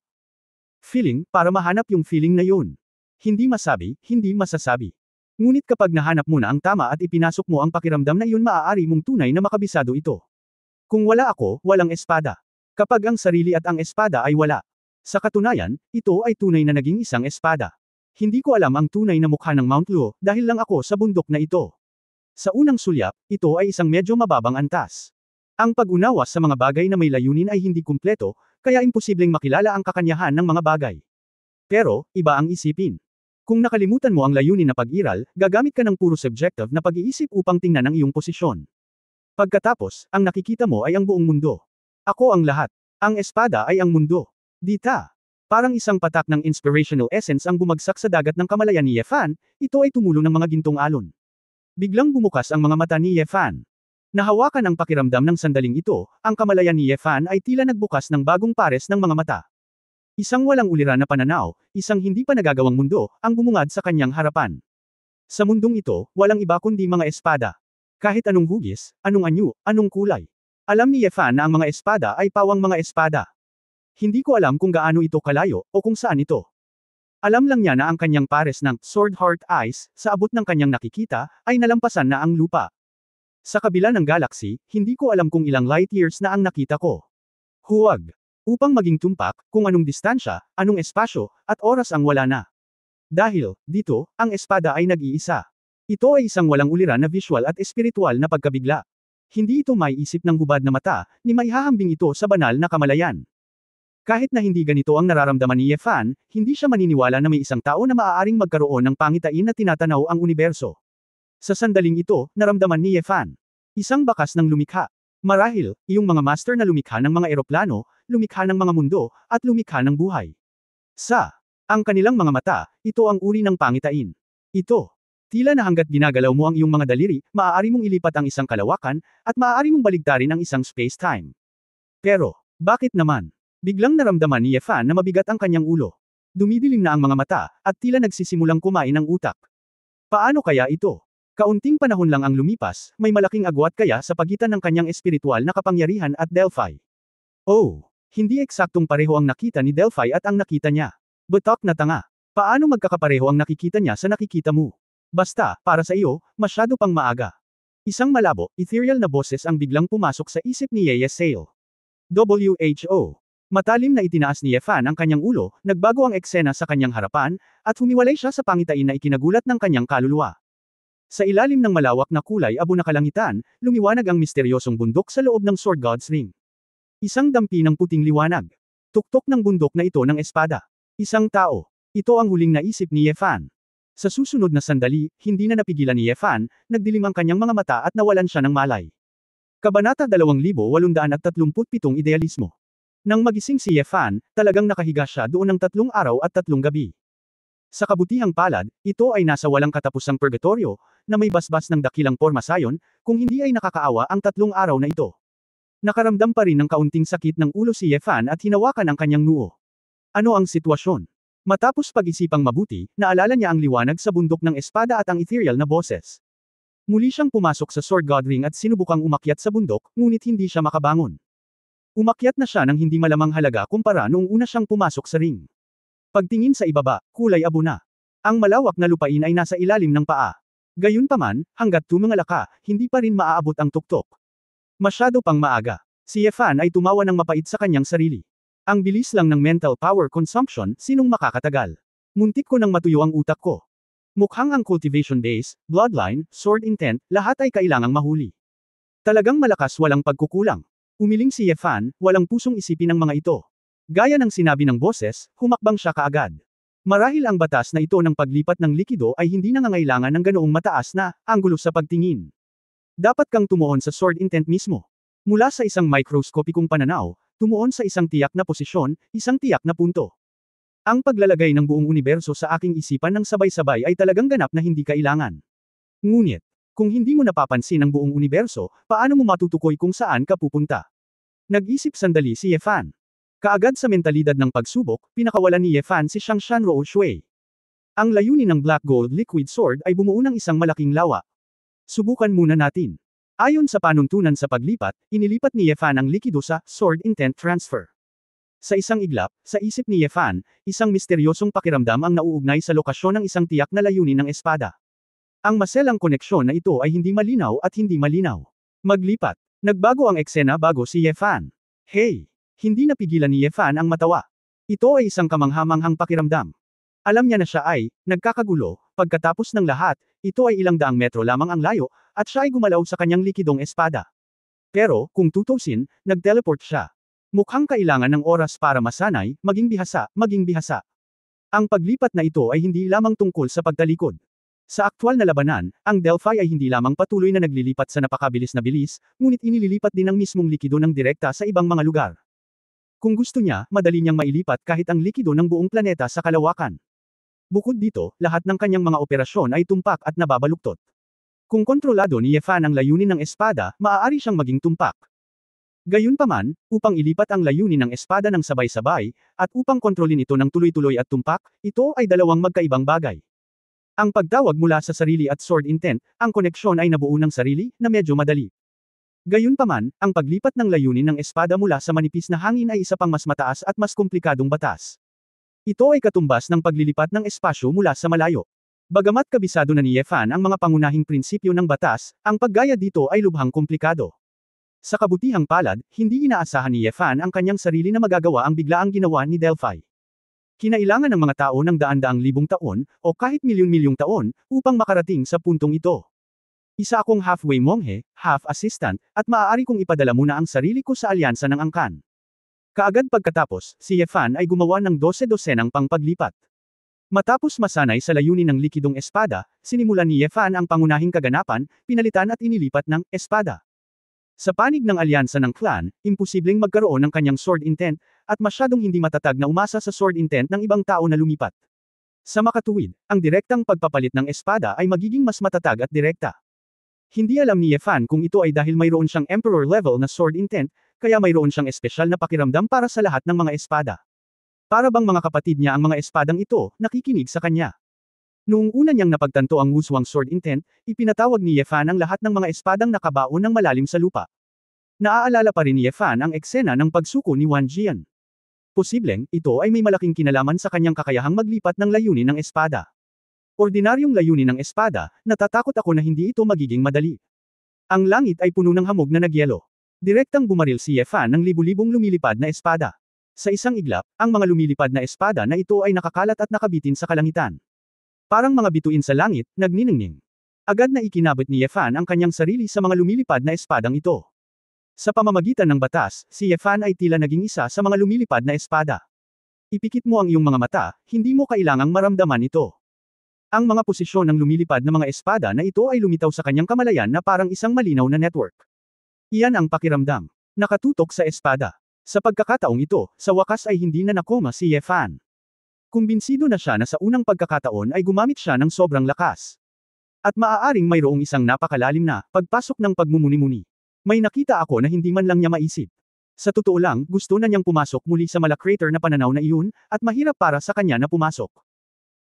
Feeling, para mahanap yung feeling na yun. Hindi masabi, hindi masasabi. Ngunit kapag nahanap mo na ang tama at ipinasok mo ang pakiramdam na iyon, maaari mong tunay na makabisado ito. Kung wala ako, walang espada. Kapag ang sarili at ang espada ay wala. Sa katunayan, ito ay tunay na naging isang espada. Hindi ko alam ang tunay na mukha ng Mount Luo, dahil lang ako sa bundok na ito. Sa unang sulyap, ito ay isang medyo mababang antas. Ang pag-unawa sa mga bagay na may layunin ay hindi kumpleto, kaya imposibleng makilala ang kakanyahan ng mga bagay. Pero, iba ang isipin. Kung nakalimutan mo ang layunin na pag-iral, gagamit ka ng puro subjective na pag-iisip upang tingnan ang iyong posisyon. Pagkatapos, ang nakikita mo ay ang buong mundo. Ako ang lahat. Ang espada ay ang mundo. Dita. Parang isang patak ng inspirational essence ang bumagsak sa dagat ng kamalayan ni Yefan, ito ay tumulo ng mga gintong alon. Biglang bumukas ang mga mata ni Yefan. Nahawakan ang pakiramdam ng sandaling ito, ang kamalayan ni Yefan ay tila nagbukas ng bagong pares ng mga mata. Isang walang uliran na pananaw, isang hindi pa nagagawang mundo, ang bumungad sa kanyang harapan. Sa mundong ito, walang iba kundi mga espada. Kahit anong hugis, anong anyo, anong kulay. Alam ni Yefan na ang mga espada ay pawang mga espada. Hindi ko alam kung gaano ito kalayo, o kung saan ito. Alam lang niya na ang kanyang pares ng Sword Heart Eyes, sa abot ng kanyang nakikita, ay nalampasan na ang lupa. Sa kabila ng galaxy, hindi ko alam kung ilang light years na ang nakita ko. Huwag. Upang maging tumpak, kung anong distansya, anong espasyo, at oras ang wala na. Dahil, dito, ang espada ay nag-iisa. Ito ay isang walang uliran na visual at espiritual na pagkabigla. Hindi ito may isip ng hubad na mata, ni maihahambing ito sa banal na kamalayan. Kahit na hindi ganito ang nararamdaman ni Yefan, hindi siya maniniwala na may isang tao na maaaring magkaroon ng pangitain na tinatanaw ang universo. Sa sandaling ito, naramdaman ni Yefan isang bakas ng lumikha. Marahil, iyong mga master na lumikha ng mga eroplano, lumikha ng mga mundo, at lumikha ng buhay. Ang kanilang mga mata, ito ang uri ng pangitain. Ito. Tila na hanggat ginagalaw mo ang iyong mga daliri, maaari mong ilipat ang isang kalawakan, at maaari mong baligtarin ang isang space-time. Pero, bakit naman? Biglang naramdaman ni Yefan na mabigat ang kanyang ulo. Dumidilim na ang mga mata, at tila nagsisimulang kumain ng utak. Paano kaya ito? Kaunting panahon lang ang lumipas, may malaking agwat kaya sa pagitan ng kanyang espiritual na kapangyarihan at Delphi. Oh, hindi eksaktong pareho ang nakita ni Delphi at ang nakita niya. Batok na tanga. Paano magkakapareho ang nakikita niya sa nakikita mo? Basta, para sa iyo, masyado pang maaga. Isang malabo, ethereal na boses ang biglang pumasok sa isip ni Yeye Sale. WHO. Matalim na itinaas ni Yefan ang kanyang ulo, nagbago ang eksena sa kanyang harapan, at humiwalay siya sa pangitain na ikinagulat ng kanyang kaluluwa. Sa ilalim ng malawak na kulay abo na kalangitan, lumiwanag ang misteryosong bundok sa loob ng Sword God's Ring. Isang dampi ng puting liwanag. Tuktok ng bundok na ito ng espada. Isang tao. Ito ang huling naisip ni Yefan. Sa susunod na sandali, hindi na napigilan ni Yefan, nagdilim ang kanyang mga mata at nawalan siya ng malay. Kabanata 2837 Idealismo. Nang magising si Yefan, talagang nakahiga siya doon ng 3 araw at 3 gabi. Sa kabutihang palad, ito ay nasa walang katapusang purgatorio, na may basbas ng dakilang pormasayon, kung hindi ay nakakaawa ang 3 araw na ito. Nakaramdam pa rin ng kaunting sakit ng ulo si Yefan at hinawakan ang kanyang noo. Ano ang sitwasyon? Matapos pag-isipang mabuti, naalala niya ang liwanag sa bundok ng espada at ang ethereal na boses. Muli siyang pumasok sa Sword God Ring at sinubukang umakyat sa bundok, ngunit hindi siya makabangon. Umakyat na siya ng hindi malamang halaga kumpara noong una siyang pumasok sa ring. Pagtingin sa ibaba, kulay abo na. Ang malawak na lupain ay nasa ilalim ng paa. Gayunpaman, hanggat tumingala ka, hindi pa rin maaabot ang tuktok. Masyado pang maaga. Si Yefan ay tumawa ng mapait sa kanyang sarili. Ang bilis lang ng mental power consumption, sinong makakatagal? Muntik ko nang matuyo ang utak ko. Mukhang ang cultivation base, bloodline, sword intent, lahat ay kailangang mahuli. Talagang malakas walang pagkukulang. Umiling si Yefan, walang pusong isipin ang mga ito. Gaya ng sinabi ng boses, humakbang siya kaagad. Marahil ang batas na ito ng paglipat ng likido ay hindi nangangailangan ng ganoong mataas na anggulo sa pagtingin. Dapat kang tumuon sa sword intent mismo. Mula sa isang microscopikong pananaw, tumuon sa isang tiyak na posisyon, isang tiyak na punto. Ang paglalagay ng buong universo sa aking isipan ng sabay-sabay ay talagang ganap na hindi kailangan. Ngunit, kung hindi mo napapansin ang buong universo, paano mo matutukoy kung saan ka pupunta? Nag-isip sandali si Yefan. Kaagad sa mentalidad ng pagsubok, pinakawalan ni Yefan si Shangshan Rou Shui. Ang layunin ng Black Gold Liquid Sword ay bumuo ng isang malaking lawa. Subukan muna natin. Ayon sa panuntunan sa paglipat, inilipat ni Yefan ang likido sa Sword Intent Transfer. Sa isang iglap, sa isip ni Yefan, isang misteryosong pakiramdam ang nauugnay sa lokasyon ng isang tiyak na layunin ng espada. Ang maselang koneksyon na ito ay hindi malinaw at hindi malinaw. Maglipat. Nagbago ang eksena bago si Yefan. Hey! Hindi napigilan ni Yefan ang matawa. Ito ay isang kamanghamanghang pakiramdam. Alam niya na siya ay nagkakagulo, pagkatapos ng lahat, ito ay ilang daang metro lamang ang layo, at siya ay gumalaw sa kanyang likidong espada. Pero, kung tutusin, nag-teleport siya. Mukhang kailangan ng oras para masanay, maging bihasa, maging bihasa. Ang paglipat na ito ay hindi lamang tungkol sa pagtalikod. Sa aktwal na labanan, ang Delphi ay hindi lamang patuloy na naglilipat sa napakabilis na bilis, ngunit inililipat din ang mismong likido ng direkta sa ibang mga lugar. Kung gusto niya, madali niyang mailipat kahit ang likido ng buong planeta sa kalawakan. Bukod dito, lahat ng kanyang mga operasyon ay tumpak at nababaluktot. Kung kontrolado ni Yefan ang layunin ng espada, maaari siyang maging tumpak. Gayunpaman, upang ilipat ang layunin ng espada ng sabay-sabay, at upang kontrolin ito ng tuloy-tuloy at tumpak, ito ay dalawang magkaibang bagay. Ang pagtawag mula sa sarili at sword intent, ang koneksyon ay nabuo ng sarili, na medyo madali. Gayunpaman, ang paglipat ng layunin ng espada mula sa manipis na hangin ay isa pang mas mataas at mas komplikadong batas. Ito ay katumbas ng paglilipat ng espasyo mula sa malayo. Bagamat kabisado na ni Yefan ang mga pangunahing prinsipyo ng batas, ang paggaya dito ay lubhang komplikado. Sa kabutihang palad, hindi inaasahan ni Yefan ang kanyang sarili na magagawa ang biglaang ginawa ni Delphi. Kinailangan ng mga tao ng daan-daang libong taon, o kahit milyon-milyong taon, upang makarating sa puntong ito. Isa akong halfway monghe, half assistant, at maaari kong ipadala muna ang sarili ko sa alyansa ng angkan. Kaagad pagkatapos, si Yefan ay gumawa ng 12-dosenang pangpaglipat. Matapos masanay sa layunin ng likidong espada, sinimulan ni Yefan ang pangunahing kaganapan, pinalitan at inilipat ng espada. Sa panig ng alyansa ng clan, imposibleng magkaroon ng kanyang sword intent, at masyadong hindi matatag na umasa sa sword intent ng ibang tao na lumipat. Sa makatuwid, ang direktang pagpapalit ng espada ay magiging mas matatag at direkta. Hindi alam ni Yefan kung ito ay dahil mayroon siyang emperor level na sword intent, kaya mayroon siyang espesyal na pakiramdam para sa lahat ng mga espada. Para bang mga kapatid niya ang mga espadang ito, nakikinig sa kanya. Noong una niyang napagtanto ang wuswang sword intent, ipinatawag ni Yefan ang lahat ng mga espadang nakabaon ng malalim sa lupa. Naaalala pa rin ni Yefan ang eksena ng pagsuko ni Wan Jian. Posibleng, ito ay may malaking kinalaman sa kanyang kakayahang maglipat ng layunin ng espada. Ordinaryong layunin ng espada, natatakot ako na hindi ito magiging madali. Ang langit ay puno ng hamog na nagyelo. Direktang bumaril si Yefan ng libu-libong lumilipad na espada. Sa isang iglap, ang mga lumilipad na espada na ito ay nakakalat at nakabitin sa kalangitan. Parang mga bituin sa langit, nagniningning. Agad na ikinabit ni Yefan ang kanyang sarili sa mga lumilipad na espadang ito. Sa pamamagitan ng batas, si Yefan ay tila naging isa sa mga lumilipad na espada. Ipikit mo ang iyong mga mata, hindi mo kailangang maramdaman ito. Ang mga posisyon ng lumilipad na mga espada na ito ay lumitaw sa kanyang kamalayan na parang isang malinaw na network. Iyan ang pakiramdam. Nakatutok sa espada. Sa pagkakataong ito, sa wakas ay hindi na nakoma si Yefan. Kumbinsido na siya na sa unang pagkakataon ay gumamit siya ng sobrang lakas. At maaaring mayroong isang napakalalim na pagpasok ng pagmumuni-muni. May nakita ako na hindi man lang niya maisip. Sa totoo lang, gusto na niyang pumasok muli sa malacrater na pananaw na iyon, at mahirap para sa kanya na pumasok.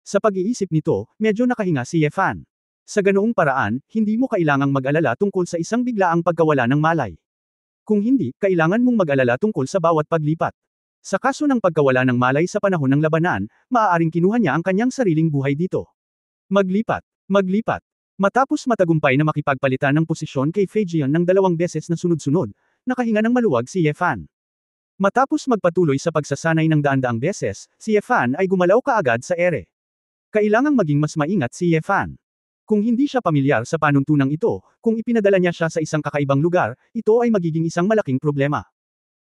Sa pag-iisip nito, medyo nakahinga si Yefan. Sa ganoong paraan, hindi mo kailangang mag-alala tungkol sa isang biglaang pagkawala ng malay. Kung hindi, kailangan mong mag-alala tungkol sa bawat paglipat. Sa kaso ng pagkawala ng malay sa panahon ng labanan, maaaring kinuha niya ang kanyang sariling buhay dito. Maglipat. Maglipat. Matapos matagumpay na makipagpalitan ng posisyon kay Fei Jian ng 2 beses na sunod-sunod, nakahinga ng maluwag si Yefan. Matapos magpatuloy sa pagsasanay ng daan-daang beses, si Yefan ay gumalaw kaagad sa ere. Kailangang maging mas maingat si Yefan. Kung hindi siya pamilyar sa panuntunang ito, kung ipinadala niya siya sa isang kakaibang lugar, ito ay magiging isang malaking problema.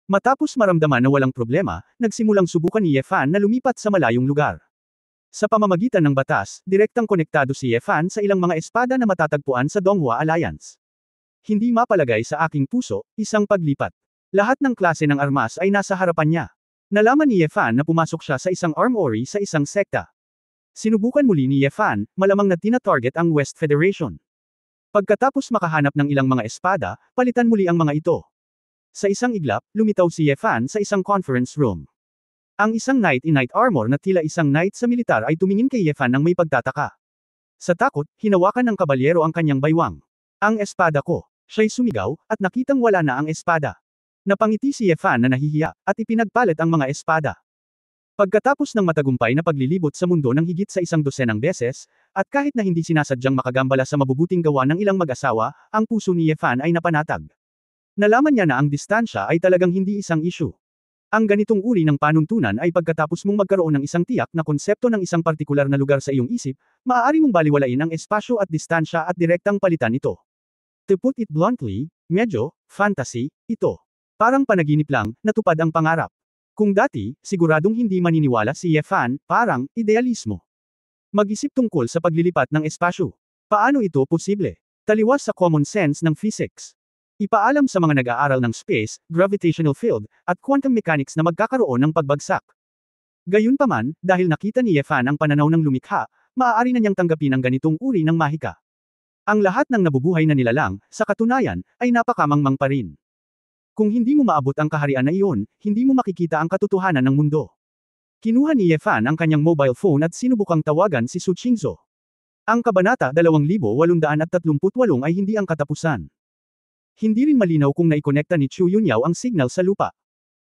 Matapos maramdaman na walang problema, nagsimulang subukan ni Yefan na lumipat sa malayong lugar. Sa pamamagitan ng batas, direktang konektado si Yefan sa ilang mga espada na matatagpuan sa Donghua Alliance. Hindi mapalagay sa aking puso, isang paglipat. Lahat ng klase ng armas ay nasa harapan niya. Nalaman ni Yefan na pumasok siya sa isang armory sa isang sekta. Sinubukan muli ni Yefan, malamang na tina-target ang West Federation. Pagkatapos makahanap ng ilang mga espada, palitan muli ang mga ito. Sa isang iglap, lumitaw si Yefan sa isang conference room. Ang isang knight in knight armor na tila isang knight sa militar ay tumingin kay Yefan ng may pagtataka. Sa takot, hinawakan ng kabalyero ang kanyang baywang. Ang espada ko. Siya'y sumigaw, at nakitang wala na ang espada. Napangiti si Yefan na nahihiya, at ipinagpalit ang mga espada. Pagkatapos ng matagumpay na paglilibot sa mundo ng higit sa 100 beses, at kahit na hindi sinasadyang makagambala sa mabubuting gawa ng ilang mag-asawa, ang puso ni Yefan ay napanatag. Nalaman niya na ang distansya ay talagang hindi isang issue. Ang ganitong uri ng panuntunan ay pagkatapos mong magkaroon ng isang tiyak na konsepto ng isang partikular na lugar sa iyong isip, maaari mong baliwalain ang espasyo at distansya at direktang palitan ito. To put it bluntly, medyo fantasy ito. Parang panaginip lang, natupad ang pangarap. Kung dati, siguradong hindi maniniwala si Yefan, parang idealismo. Mag-isip tungkol sa paglilipat ng espasyo. Paano ito posible? Taliwas sa common sense ng physics. Ipaalam sa mga nag-aaral ng space, gravitational field, at quantum mechanics na magkakaroon ng pagbagsak. Gayunpaman, dahil nakita ni Yefan ang pananaw ng lumikha, maaari na niyang tanggapin ang ganitong uri ng mahika. Ang lahat ng nabubuhay na nilalang, sa katunayan, ay napakamangmang pa rin. Kung hindi mo maabot ang kaharian na iyon, hindi mo makikita ang katotohanan ng mundo. Kinuha ni Yefan ang kanyang mobile phone at sinubukang tawagan si Su Qingzhou. Ang kabanata 2838 ay hindi ang katapusan. Hindi rin malinaw kung naikonekta ni Chu Yunyao ang signal sa lupa.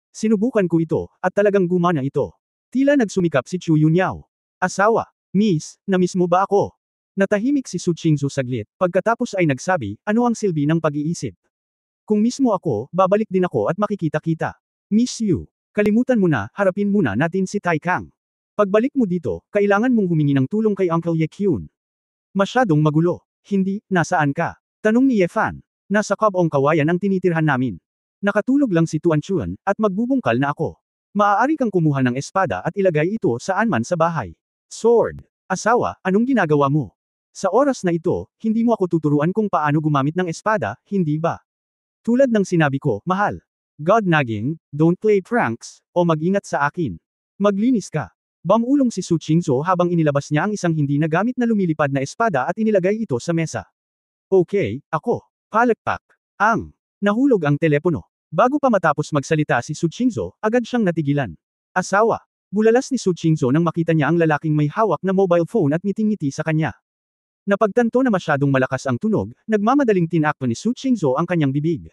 Sinubukan ko ito, at talagang gumana ito. Tila nagsumikap si Chu Yunyao. Asawa, Miss, na-miss mo ba ako? Natahimik si Su Qingzhou saglit, pagkatapos ay nagsabi, ano ang silbi ng pag-iisip? Kung mismo ako, babalik din ako at makikita-kita. Miss you. Kalimutan mo na, harapin muna natin si Tai Kang. Pagbalik mo dito, kailangan mong humingi ng tulong kay Uncle Ye Kyun. Masyadong magulo. Hindi, nasaan ka? Tanong ni Yefan. Nasa Kabong Kawayan ang tinitirhan namin. Nakatulog lang si Tuan Chuan, at magbubungkal na ako. Maaari kang kumuha ng espada at ilagay ito saan man sa bahay. Sword. Asawa, anong ginagawa mo? Sa oras na ito, hindi mo ako tuturuan kung paano gumamit ng espada, hindi ba? Tulad ng sinabi ko, mahal. God nagging, don't play pranks, o mag-ingat sa akin. Maglinis ka. Bamulong si Su Qingzhou habang inilabas niya ang isang hindi nagamit na lumilipad na espada at inilagay ito sa mesa. Okay, ako. Palakpak. Nahulog ang telepono. Bago pa matapos magsalita si Su Qingzhou, agad siyang natigilan. Asawa. Bulalas ni Su Qingzhou nang makita niya ang lalaking may hawak na mobile phone at ngiting-ngiti sa kanya. Napagtanto na masyadong malakas ang tunog, nagmamadaling tinakto ni Su Qingzhou ang kanyang bibig.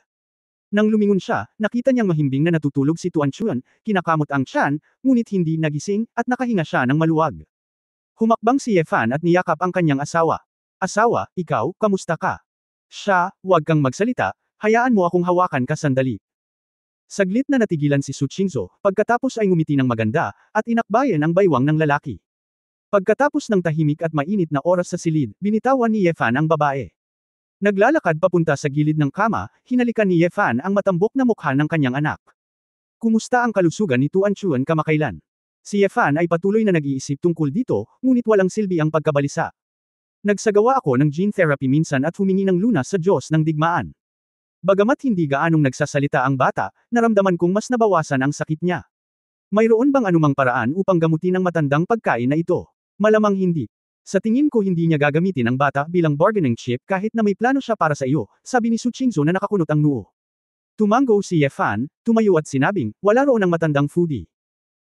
Nang lumingon siya, nakita niyang mahimbing na natutulog si Tuan Chuan, kinakamot ang tiyan, ngunit hindi nagising, at nakahinga siya ng maluwag. Humakbang si Yefan at niyakap ang kanyang asawa. Asawa, ikaw, kamusta ka? Siya, huwag kang magsalita, hayaan mo akong hawakan ka sandali. Saglit na natigilan si Su Qingzhou, pagkatapos ay ngumiti ng maganda, at inakbayan ang baywang ng lalaki. Pagkatapos ng tahimik at mainit na oras sa silid, binitawan ni Yefan ang babae. Naglalakad papunta sa gilid ng kama, hinalikan ni Yefan ang matambok na mukha ng kanyang anak. Kumusta ang kalusugan ni Tuan Chuan kamakailan? Si Yefan ay patuloy na nag-iisip tungkol dito, ngunit walang silbi ang pagkabalisa. Nagsagawa ako ng gene therapy minsan at humingi ng lunas sa Diyos ng digmaan. Bagamat hindi gaanong nagsasalita ang bata, naramdaman kong mas nabawasan ang sakit niya. Mayroon bang anumang paraan upang gamutin ang matandang pagkain na ito? Malamang hindi. Sa tingin ko hindi niya gagamitin ang bata bilang bargaining chip kahit na may plano siya para sa iyo, sabi ni Su Qingzhou na nakakunot ang noo. Tumango si Yefan, tumayo at sinabing, wala roon ang matandang foodie.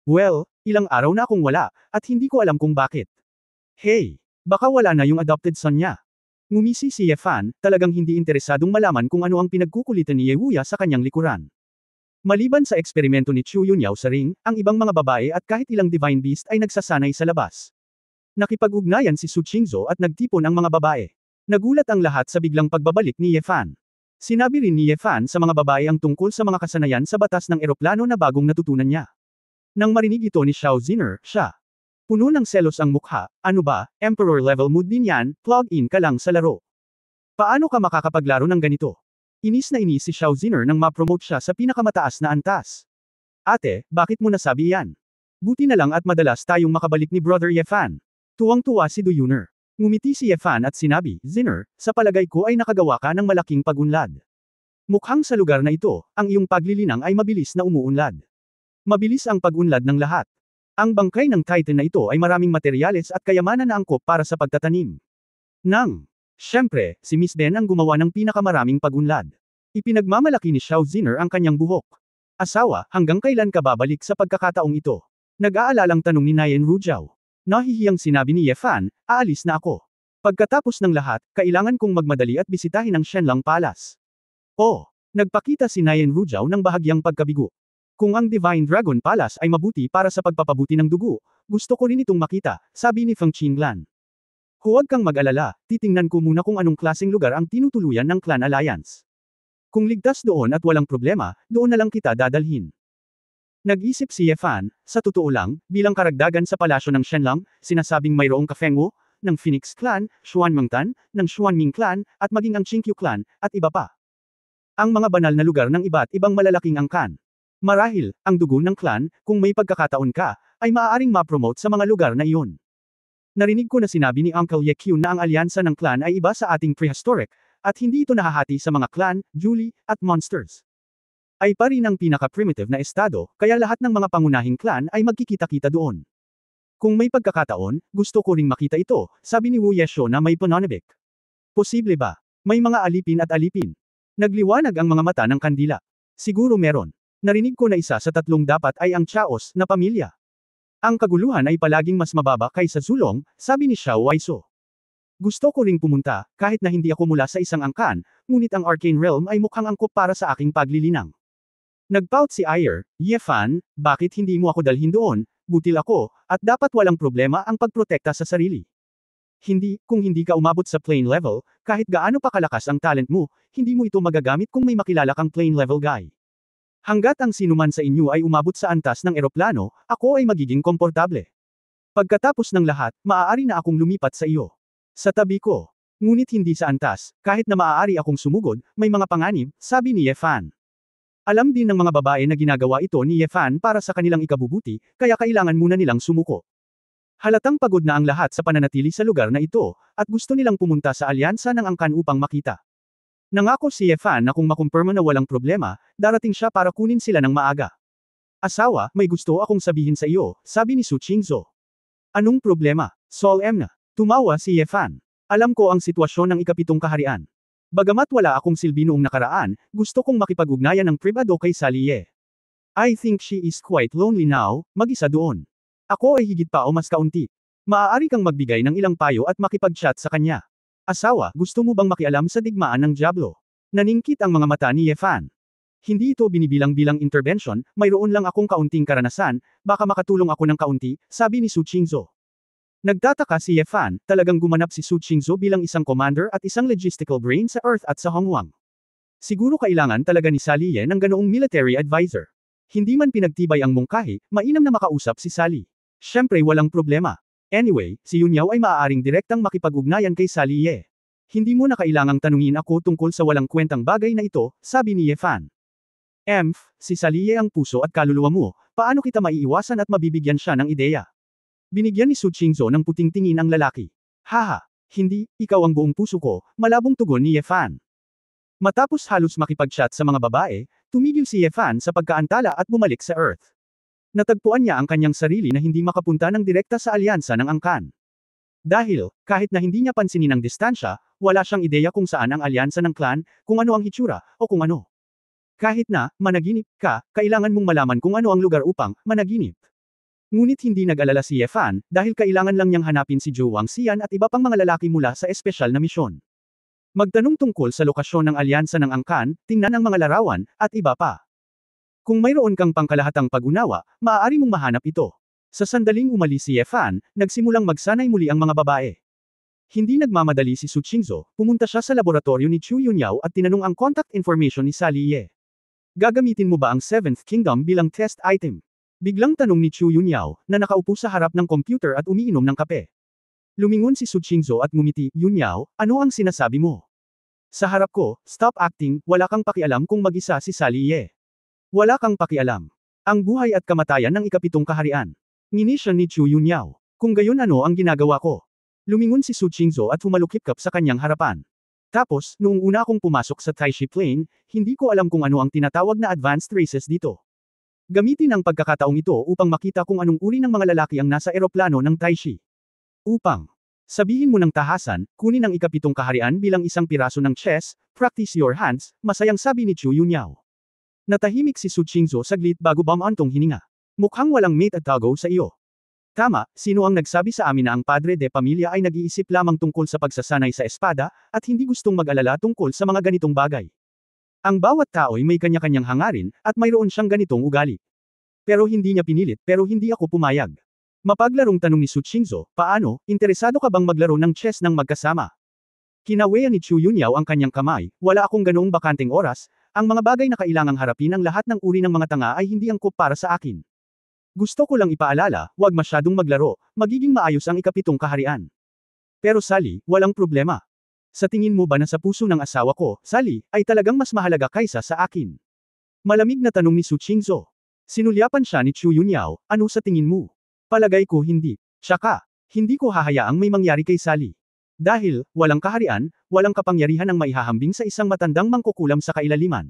Well, ilang araw na akong wala, at hindi ko alam kung bakit. Hey! Baka wala na yung adopted son niya. Ngumisi si Yefan, talagang hindi interesadong malaman kung ano ang pinagkukulitan ni Yewuya sa kanyang likuran. Maliban sa eksperimento ni Chu Yunyao sa ring, ang ibang mga babae at kahit ilang divine beast ay nagsasanay sa labas. Nakipag-ugnayan si Su Qingzhou at nagtipon ang mga babae. Nagulat ang lahat sa biglang pagbabalik ni Yefan. Sinabi rin ni Yefan sa mga babae ang tungkol sa mga kasanayan sa batas ng eroplano na bagong natutunan niya. Nang marinig ito ni Xiao Ziner, siya. Puno ng selos ang mukha, ano ba, Emperor level mood din yan, plug in ka lang sa laro. Paano ka makakapaglaro ng ganito? Inis na inis si Xiao Ziner nang ma-promote siya sa pinakamataas na antas. Ate, bakit mo nasabi yan? Buti na lang at madalas tayong makabalik ni Brother Yefan. Tuwang-tuwa si Du Yuner. Ngumiti si Yefan at sinabi, Ziner, sa palagay ko ay nakagawa ka ng malaking pagunlad. Mukhang sa lugar na ito, ang iyong paglilinang ay mabilis na umuunlad. Mabilis ang pag-unlad ng lahat. Ang bangkay ng Titan na ito ay maraming materyales at kayamanan na angkop para sa pagtatanim. Siyempre, si Miss Ben ang gumawa ng pinakamaraming pag-unlad. Ipinagmamalaki ni Xiao Ziner ang kanyang buhok. Asawa, hanggang kailan ka babalik sa pagkakataong ito? Nag-aalalang tanong ni Nayen Rujiao. Nahihiyang sinabi ni Ye Fan, aalis na ako. Pagkatapos ng lahat, kailangan kong magmadali at bisitahin ang Shenlang Palace. Oh, nagpakita si Nayen Rujiao ng bahagyang pagkabigo. Kung ang Divine Dragon Palace ay mabuti para sa pagpapabuti ng dugo, gusto ko rin itong makita, sabi ni Feng Qinglan. Huwag kang mag-alala, titingnan ko muna kung anong klaseng lugar ang tinutuluyan ng Clan Alliance. Kung ligtas doon at walang problema, doon na lang kita dadalhin. Nag-isip si Ye Fan, sa totoo lang, bilang karagdagan sa palasyo ng Shenlang, sinasabing mayroong Kafengwo, ng Phoenix Clan, Xuanmengtan, ng Xuanming Clan, at maging ang Qingqiu Clan, at iba pa. Ang mga banal na lugar ng iba't ibang malalaking angkan. Marahil, ang dugo ng clan, kung may pagkakataon ka, ay maaaring ma-promote sa mga lugar na iyon. Narinig ko na sinabi ni Uncle Ye Qiu na ang alyansa ng clan ay iba sa ating prehistoric, at hindi ito nahahati sa mga clan, Julie, at monsters. Ay pa rin ang pinaka-primitive na estado, kaya lahat ng mga pangunahing clan ay magkikita-kita doon. Kung may pagkakataon, gusto ko ring makita ito, sabi ni Wu Yesho na may pananabik. Posible ba? May mga alipin at alipin. Nagliwanag ang mga mata ng kandila. Siguro meron. Narinig ko na isa sa tatlong dapat ay ang Chaos na pamilya. Ang kaguluhan ay palaging mas mababa kaysa zulong, sabi ni Xiao Waiso. Gusto ko ring pumunta, kahit na hindi ako mula sa isang angkan, ngunit ang Arcane Realm ay mukhang angkop para sa aking paglilinang. Nagpout si Ayer, Ye Fan, bakit hindi mo ako dalhin doon, butil ako, at dapat walang problema ang pagprotekta sa sarili. Hindi, kung hindi ka umabot sa plane level, kahit gaano pa kalakas ang talent mo, hindi mo ito magagamit kung may makilala kang plane level guy. Hanggat ang sinuman sa inyo ay umabot sa antas ng eroplano, ako ay magiging komportable. Pagkatapos ng lahat, maaari na akong lumipat sa iyo. Sa tabi ko. Ngunit hindi sa antas, kahit na maaari akong sumugod, may mga panganib, sabi ni Ye Fan. Alam din ng mga babae na ginagawa ito ni Ye Fan para sa kanilang ikabubuti, kaya kailangan muna nilang sumuko. Halatang pagod na ang lahat sa pananatili sa lugar na ito, at gusto nilang pumunta sa alyansa ng angkan upang makita. Nangako si Ye Fan na kung makumpirma na walang problema, darating siya para kunin sila ng maaga. Asawa, may gusto akong sabihin sa iyo, sabi ni Su Qingzhou. Anong problema? Sol M na. Tumawa si Ye Fan. Alam ko ang sitwasyon ng ikapitong kaharian. Bagamat wala akong silbi noong nakaraan, gusto kong makipag-ugnayan ng pribado kay Sally Ye. I think she is quite lonely now, mag-isa doon. Ako ay higit pa o mas kaunti. Maaari kang magbigay ng ilang payo at makipag-chat sa kanya. Asawa, gusto mo bang makialam sa digmaan ng Diablo? Naningkit ang mga mata ni Ye Fan. Hindi ito binibilang-bilang intervention, mayroon lang akong kaunting karanasan, baka makatulong ako ng kaunti, sabi ni Su Qingzhou. Nagtataka si Ye Fan, talagang gumanap si Su Qingzhou bilang isang commander at isang logistical brain sa Earth at sa Hongwang. Siguro kailangan talaga ni Sally Ye ng ganoong military advisor. Hindi man pinagtibay ang mungkahi, mainam na makausap si Sally. Siyempre walang problema. Anyway, si Yunyao ay maaaring direktang makipag-ugnayan kay Sally Ye. Hindi mo na kailangang tanungin ako tungkol sa walang kwentang bagay na ito, sabi ni Ye Fan. Si Sally Ye ang puso at kaluluwa mo, paano kita maiiwasan at mabibigyan siya ng ideya? Binigyan ni Su Qingzhou ng puting tingin ang lalaki. Haha, hindi, ikaw ang buong puso ko, malabong tugon ni Ye Fan. Matapos halos makipag-chat sa mga babae, tumigil si Ye Fan sa pagkaantala at bumalik sa Earth. Natagpuan niya ang kanyang sarili na hindi makapunta ng direkta sa alyansa ng angkan. Dahil, kahit na hindi niya pansinin ang distansya, wala siyang ideya kung saan ang alyansa ng clan, kung ano ang hitsura, o kung ano. Kahit na, managinip ka, kailangan mong malaman kung ano ang lugar upang, managinip. Ngunit hindi nag-alala si Ye Fan, dahil kailangan lang niyang hanapin si Zhou Wangxian at iba pang mga lalaki mula sa espesyal na misyon. Magtanong tungkol sa lokasyon ng alyansa ng angkan, tingnan ang mga larawan, at iba pa. Kung mayroon kang pangkalahatang pag-unawa, maaari mong mahanap ito. Sa sandaling umalis si Ye Fan, nagsimulang magsanay muli ang mga babae. Hindi nagmamadali si Su Qingzhou, pumunta siya sa laboratorio ni Chu Yunyao at tinanong ang contact information ni Sally Ye. Gagamitin mo ba ang Seventh Kingdom bilang test item? Biglang tanong ni Chu Yunyao, na nakaupo sa harap ng computer at umiinom ng kape. Lumingon si Su Qingzhou at ngumiti, Yunyao, ano ang sinasabi mo? Sa harap ko, stop acting, wala kang pakialam kung mag-isa si Sally Ye. Wala kang pakialam. Ang buhay at kamatayan ng ikapitong kaharian. Ngini siya ni Chu Yunyao. Kung gayon ano ang ginagawa ko? Lumingon si Su Qingzhou at humalukip-kap sa kanyang harapan. Tapos, noong una akong pumasok sa Taishi Plain, hindi ko alam kung ano ang tinatawag na advanced races dito. Gamitin ang pagkakataong ito upang makita kung anong uri ng mga lalaki ang nasa eroplano ng Taishi. Upang sabihin mo ng tahasan, kunin ang ikapitong kaharian bilang isang piraso ng chess, practice your hands, masayang sabi ni Chu Yunyao. Natahimik si Su Qingzhou saglit bago bumantong hininga. Mukhang walang mate at tago sa iyo. Tama, sino ang nagsabi sa amin na ang padre de pamilya ay nag-iisip lamang tungkol sa pagsasanay sa espada, at hindi gustong mag-alala tungkol sa mga ganitong bagay. Ang bawat tao'y may kanya-kanyang hangarin, at mayroon siyang ganitong ugali. Pero hindi niya pinilit, pero hindi ako pumayag. Mapaglarong tanong ni Su Qingzhou, paano, interesado ka bang maglaro ng chess ng magkasama? Kinaweya ni Chu Yunyao ang kanyang kamay, wala akong ganoong bakanteng oras, ang mga bagay na kailangang harapin ang lahat ng uri ng mga tanga ay hindi angkop para sa akin. Gusto ko lang ipaalala, huwag masyadong maglaro, magiging maayos ang ikapitong kaharian. Pero Sally, walang problema. Sa tingin mo ba na sa puso ng asawa ko, Sally, ay talagang mas mahalaga kaysa sa akin? Malamig na tanong ni Su Qingzhou. Sinulyapan siya ni Chu Yunyao, ano sa tingin mo? Palagay ko hindi. Tsaka, hindi ko hahayaang may mangyari kay Sally. Dahil, walang kaharian, walang kapangyarihan ang maihahambing sa isang matandang mangkukulam sa kailaliman.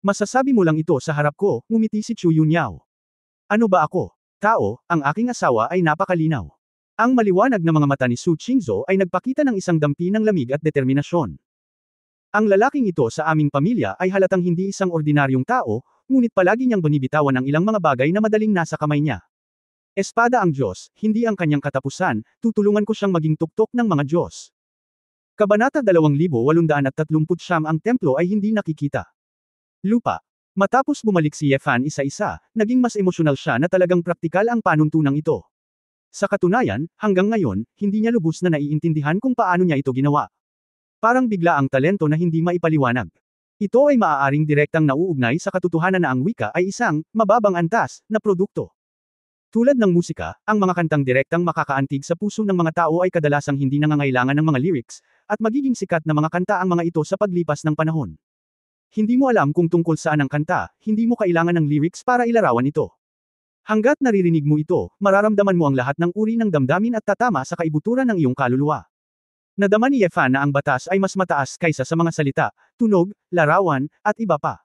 Masasabi mo lang ito sa harap ko, ngumiti si Chu Yunyao. Ano ba ako? Tao, ang aking asawa ay napakalinaw. Ang maliwanag na mga mata ni Su Qingzhou ay nagpakita ng isang dampi ng lamig at determinasyon. Ang lalaking ito sa aming pamilya ay halatang hindi isang ordinaryong tao, ngunit palagi niyang binibitawan ang ilang mga bagay na madaling nasa kamay niya. Espada ang Diyos, hindi ang kanyang katapusan, tutulungan ko siyang maging tuktok ng mga Diyos. Kabanata 2839 ang templo ay hindi nakikita. Lupa. Matapos bumalik si Yefan isa-isa, naging mas emosyonal siya na talagang praktikal ang panuntunang ito. Sa katunayan, hanggang ngayon, hindi niya lubos na naiintindihan kung paano niya ito ginawa. Parang bigla ang talento na hindi maipaliwanag. Ito ay maaaring direktang nauugnay sa katotohanan na ang wika ay isang, mababang antas, na produkto. Tulad ng musika, ang mga kantang direktang makakaantig sa puso ng mga tao ay kadalasang hindi nangangailangan ng mga lyrics, at magiging sikat na mga kanta ang mga ito sa paglipas ng panahon. Hindi mo alam kung tungkol saan ang kanta, hindi mo kailangan ng lyrics para ilarawan ito. Hanggat naririnig mo ito, mararamdaman mo ang lahat ng uri ng damdamin at tatama sa kaibuturan ng iyong kaluluwa. Nadama ni Yefan na ang batas ay mas mataas kaysa sa mga salita, tunog, larawan, at iba pa.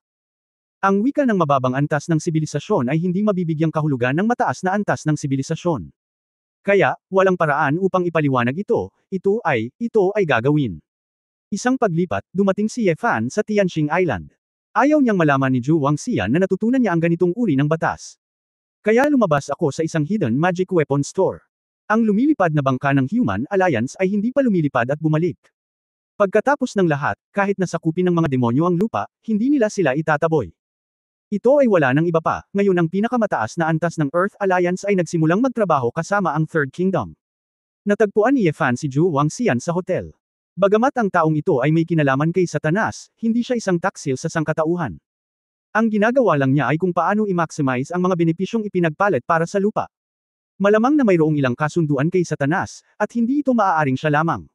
Ang wika ng mababang antas ng sibilisasyon ay hindi mabibigyang kahulugan ng mataas na antas ng sibilisasyon. Kaya, walang paraan upang ipaliwanag ito ay gagawin. Isang paglipat, dumating si Yefan sa Tianxing Island. Ayaw niyang malaman ni Zhu Wangxian na natutunan niya ang ganitong uri ng batas. Kaya lumabas ako sa isang hidden magic weapon store. Ang lumilipad na bangka ng Human Alliance ay hindi pa lumilipad at bumalik. Pagkatapos ng lahat, kahit nasakupin ng mga demonyo ang lupa, hindi nila sila itataboy. Ito ay wala ng iba pa, ngayon ang pinakamataas na antas ng Earth Alliance ay nagsimulang magtrabaho kasama ang Third Kingdom. Natagpuan ni Yefan si Zhu Wangxian sa hotel. Bagamat ang taong ito ay may kinalaman kay Satanas, hindi siya isang taksil sa sangkatauhan. Ang ginagawa lang niya ay kung paano i-maximize ang mga benepisyong ipinagpalit para sa lupa. Malamang na mayroong ilang kasunduan kay Satanas, at hindi ito maaaring siya lamang.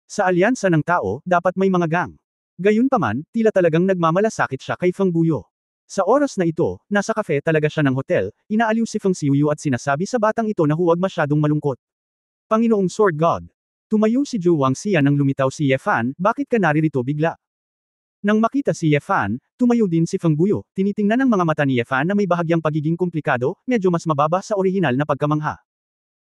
Sa alyansa ng tao, dapat may mga gang. Gayunpaman, tila talagang nagmamalasakit siya kay Feng Buyo. Sa oras na ito, nasa kafe talaga siya ng hotel, inaaliw si Feng Xiuyu at sinasabi sa batang ito na huwag masyadong malungkot. Panginoong Sword God. Tumayo si Zhu Wangxian nang lumitaw si Yefan, bakit ka naririto bigla? Nang makita si Yefan, tumayo din si Feng Buyo, tinitingnan ng mga mata ni Yefan na may bahagyang pagiging komplikado, medyo mas mababa sa orihinal na pagkamangha.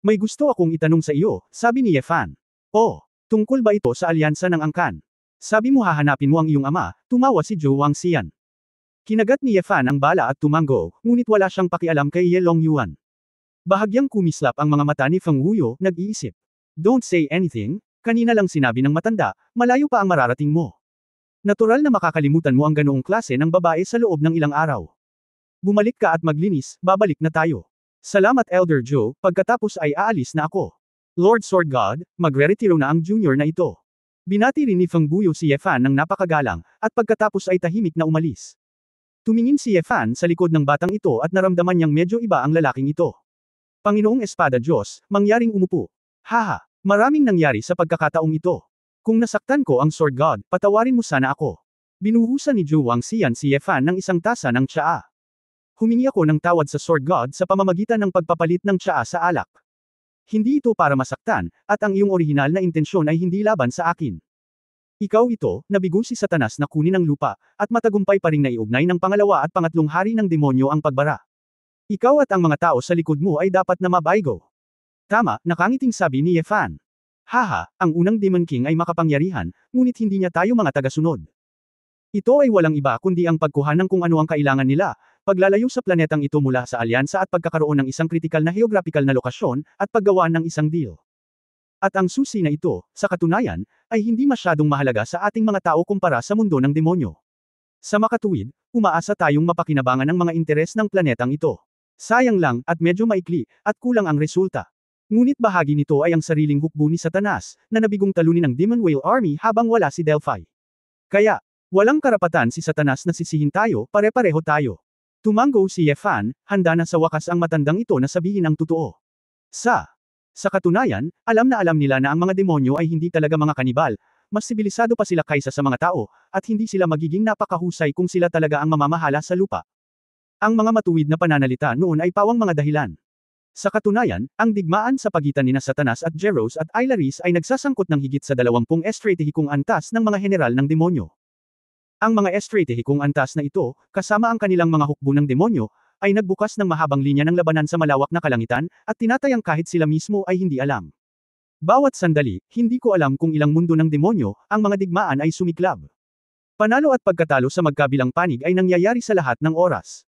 May gusto akong itanong sa iyo, sabi ni Yefan. Oh, tungkol ba ito sa alyansa ng angkan? Sabi mo hahanapin mo ang iyong ama, tumawa si Zhu Wangxian. Kinagat ni Yefan ang bala at tumango, ngunit wala siyang pakialam kay Ye Longyuan. Bahagyang kumislap ang mga mata ni Feng Wuyo, nag-iisip. Don't say anything, kanina lang sinabi ng matanda, malayo pa ang mararating mo. Natural na makakalimutan mo ang ganoong klase ng babae sa loob ng ilang araw. Bumalik ka at maglinis, babalik na tayo. Salamat Elder Joe, pagkatapos ay aalis na ako. Lord Sword God, magre-retiro na ang junior na ito. Binati rin ni Feng Buyo si Yefan ng napakagalang, at pagkatapos ay tahimik na umalis. Tumingin si Yefan sa likod ng batang ito at naramdaman niyang medyo iba ang lalaking ito. Panginoong Espada Diyos, mangyaring umupo. Haha, maraming nangyari sa pagkakataong ito. Kung nasaktan ko ang Sword God, patawarin mo sana ako. Binuhusan ni Zhu Wangxian si Yefan ng isang tasa ng tsaa. Humingi ako ng tawad sa Sword God sa pamamagitan ng pagpapalit ng tsaa sa alak. Hindi ito para masaktan, at ang iyong orihinal na intensyon ay hindi laban sa akin. Ikaw ito, nabigo si Satanas na kunin ang lupa, at matagumpay pa ring naiugnay ng pangalawa at pangatlong hari ng demonyo ang pagbara. Ikaw at ang mga tao sa likod mo ay dapat na mabaygo. Tama, nakangiting sabi ni Ye Fan. Haha, ang unang Demon King ay makapangyarihan, ngunit hindi niya tayo mga tagasunod. Ito ay walang iba kundi ang pagkuha ng kung ano ang kailangan nila, paglalayo sa planetang ito mula sa alyansa at pagkakaroon ng isang kritikal na geographical na lokasyon, at paggawa ng isang deal. At ang susi na ito, sa katunayan, ay hindi masyadong mahalaga sa ating mga tao kumpara sa mundo ng demonyo. Sa makatuwid, umaasa tayong mapakinabangan ng mga interes ng planetang ito. Sayang lang, at medyo maikli, at kulang ang resulta. Ngunit bahagi nito ay ang sariling hukbo ni Satanas, na nabigong talunin ng Demon Whale Army habang wala si Delphi. Kaya, walang karapatan si Satanas na sisihin tayo, pare-pareho tayo. Tumanggo si Ye Fan, handa na sa wakas ang matandang ito na sabihin ang totoo. Sa katunayan, alam na alam nila na ang mga demonyo ay hindi talaga mga kanibal, mas sibilisado pa sila kaysa sa mga tao, at hindi sila magiging napakahusay kung sila talaga ang mamamahala sa lupa. Ang mga matuwid na pananalita noon ay pawang mga dahilan. Sa katunayan, ang digmaan sa pagitan nina Satanas at Jeros at Ailaris ay nagsasangkot ng higit sa 20 estratehikong antas ng mga general ng demonyo. Ang mga estratehikong antas na ito, kasama ang kanilang mga hukbo ng demonyo, ay nagbukas ng mahabang linya ng labanan sa malawak na kalangitan, at tinatayang kahit sila mismo ay hindi alam. Bawat sandali, hindi ko alam kung ilang mundo ng demonyo, ang mga digmaan ay sumiklab. Panalo at pagkatalo sa magkabilang panig ay nangyayari sa lahat ng oras.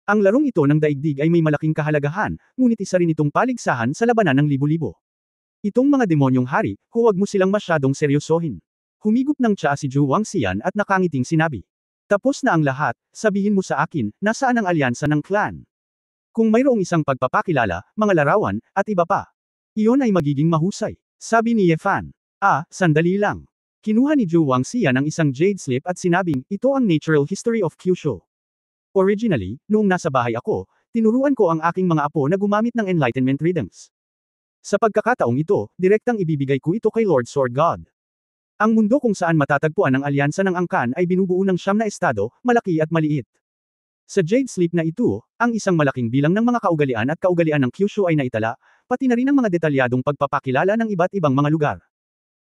Ang larong ito ng daigdig ay may malaking kahalagahan, ngunit isa rin itong paligsahan sa labanan ng libo-libo. Itong mga demonyong hari, huwag mo silang masyadong seryosohin. Humigop ng tsaa si Zhu Wangxian at nakangiting sinabi. Tapos na ang lahat, sabihin mo sa akin, nasaan ang alyansa ng clan? Kung mayroong isang pagpapakilala, mga larawan, at iba pa. Iyon ay magiging mahusay. Sabi ni Ye Fan. Sandali lang. Kinuha ni Zhu Wangxian ang isang jade slip at sinabing, ito ang Natural History of Kyushu. Originally, noong nasa bahay ako, tinuruan ko ang aking mga apo na gumamit ng Enlightenment Rhythms. Sa pagkakataong ito, direktang ibibigay ko ito kay Lord Sword God. Ang mundo kung saan matatagpuan ang alyansa ng angkan ay binubuo ng 9 na estado, malaki at maliit. Sa Jade Sleep na ito, ang isang malaking bilang ng mga kaugalian at kaugalian ng Kyushu ay naitala, pati na rin ang mga detalyadong pagpapakilala ng iba't ibang mga lugar.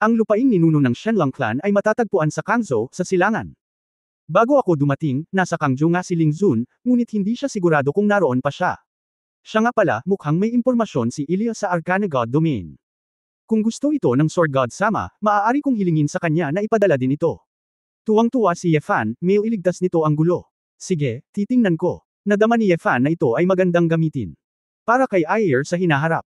Ang lupaing ninuno ng Shenlong clan ay matatagpuan sa Kangzhou, sa Silangan. Bago ako dumating, nasa Kangzhou nga si Ling Zun, ngunit hindi siya sigurado kung naroon pa siya. Siya nga pala, mukhang may impormasyon si Ilya sa Arcana God Domain. Kung gusto ito ng Sword God Sama, maaari kong hilingin sa kanya na ipadala din ito. Tuwang-tuwa si Ye Fan, may iligtas nito ang gulo. Sige, titingnan ko. Nadama ni Ye Fan na ito ay magandang gamitin. Para kay Ayer sa hinaharap.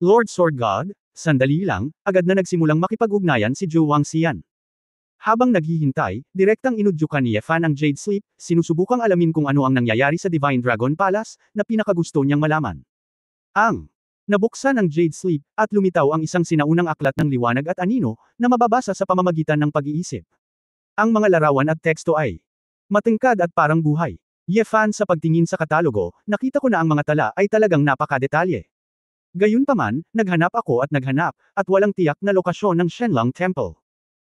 Lord Sword God, sandali lang, agad na nagsimulang makipag-ugnayan si Zhu Wangxian. Habang naghihintay, direktang inudyukan ni Ye Fan ang Jade Sleep, sinusubukang alamin kung ano ang nangyayari sa Divine Dragon Palace, na pinakagusto niyang malaman. Nabuksan ang Jade Sleep, at lumitaw ang isang sinaunang aklat ng liwanag at anino, na mababasa sa pamamagitan ng pag-iisip. Ang mga larawan at teksto ay matengkad at parang buhay. Ye Fan sa pagtingin sa katalogo, nakita ko na ang mga tala ay talagang napakadetalye. Gayunpaman, naghanap ako at naghanap, at walang tiyak na lokasyon ng Shenlong Temple.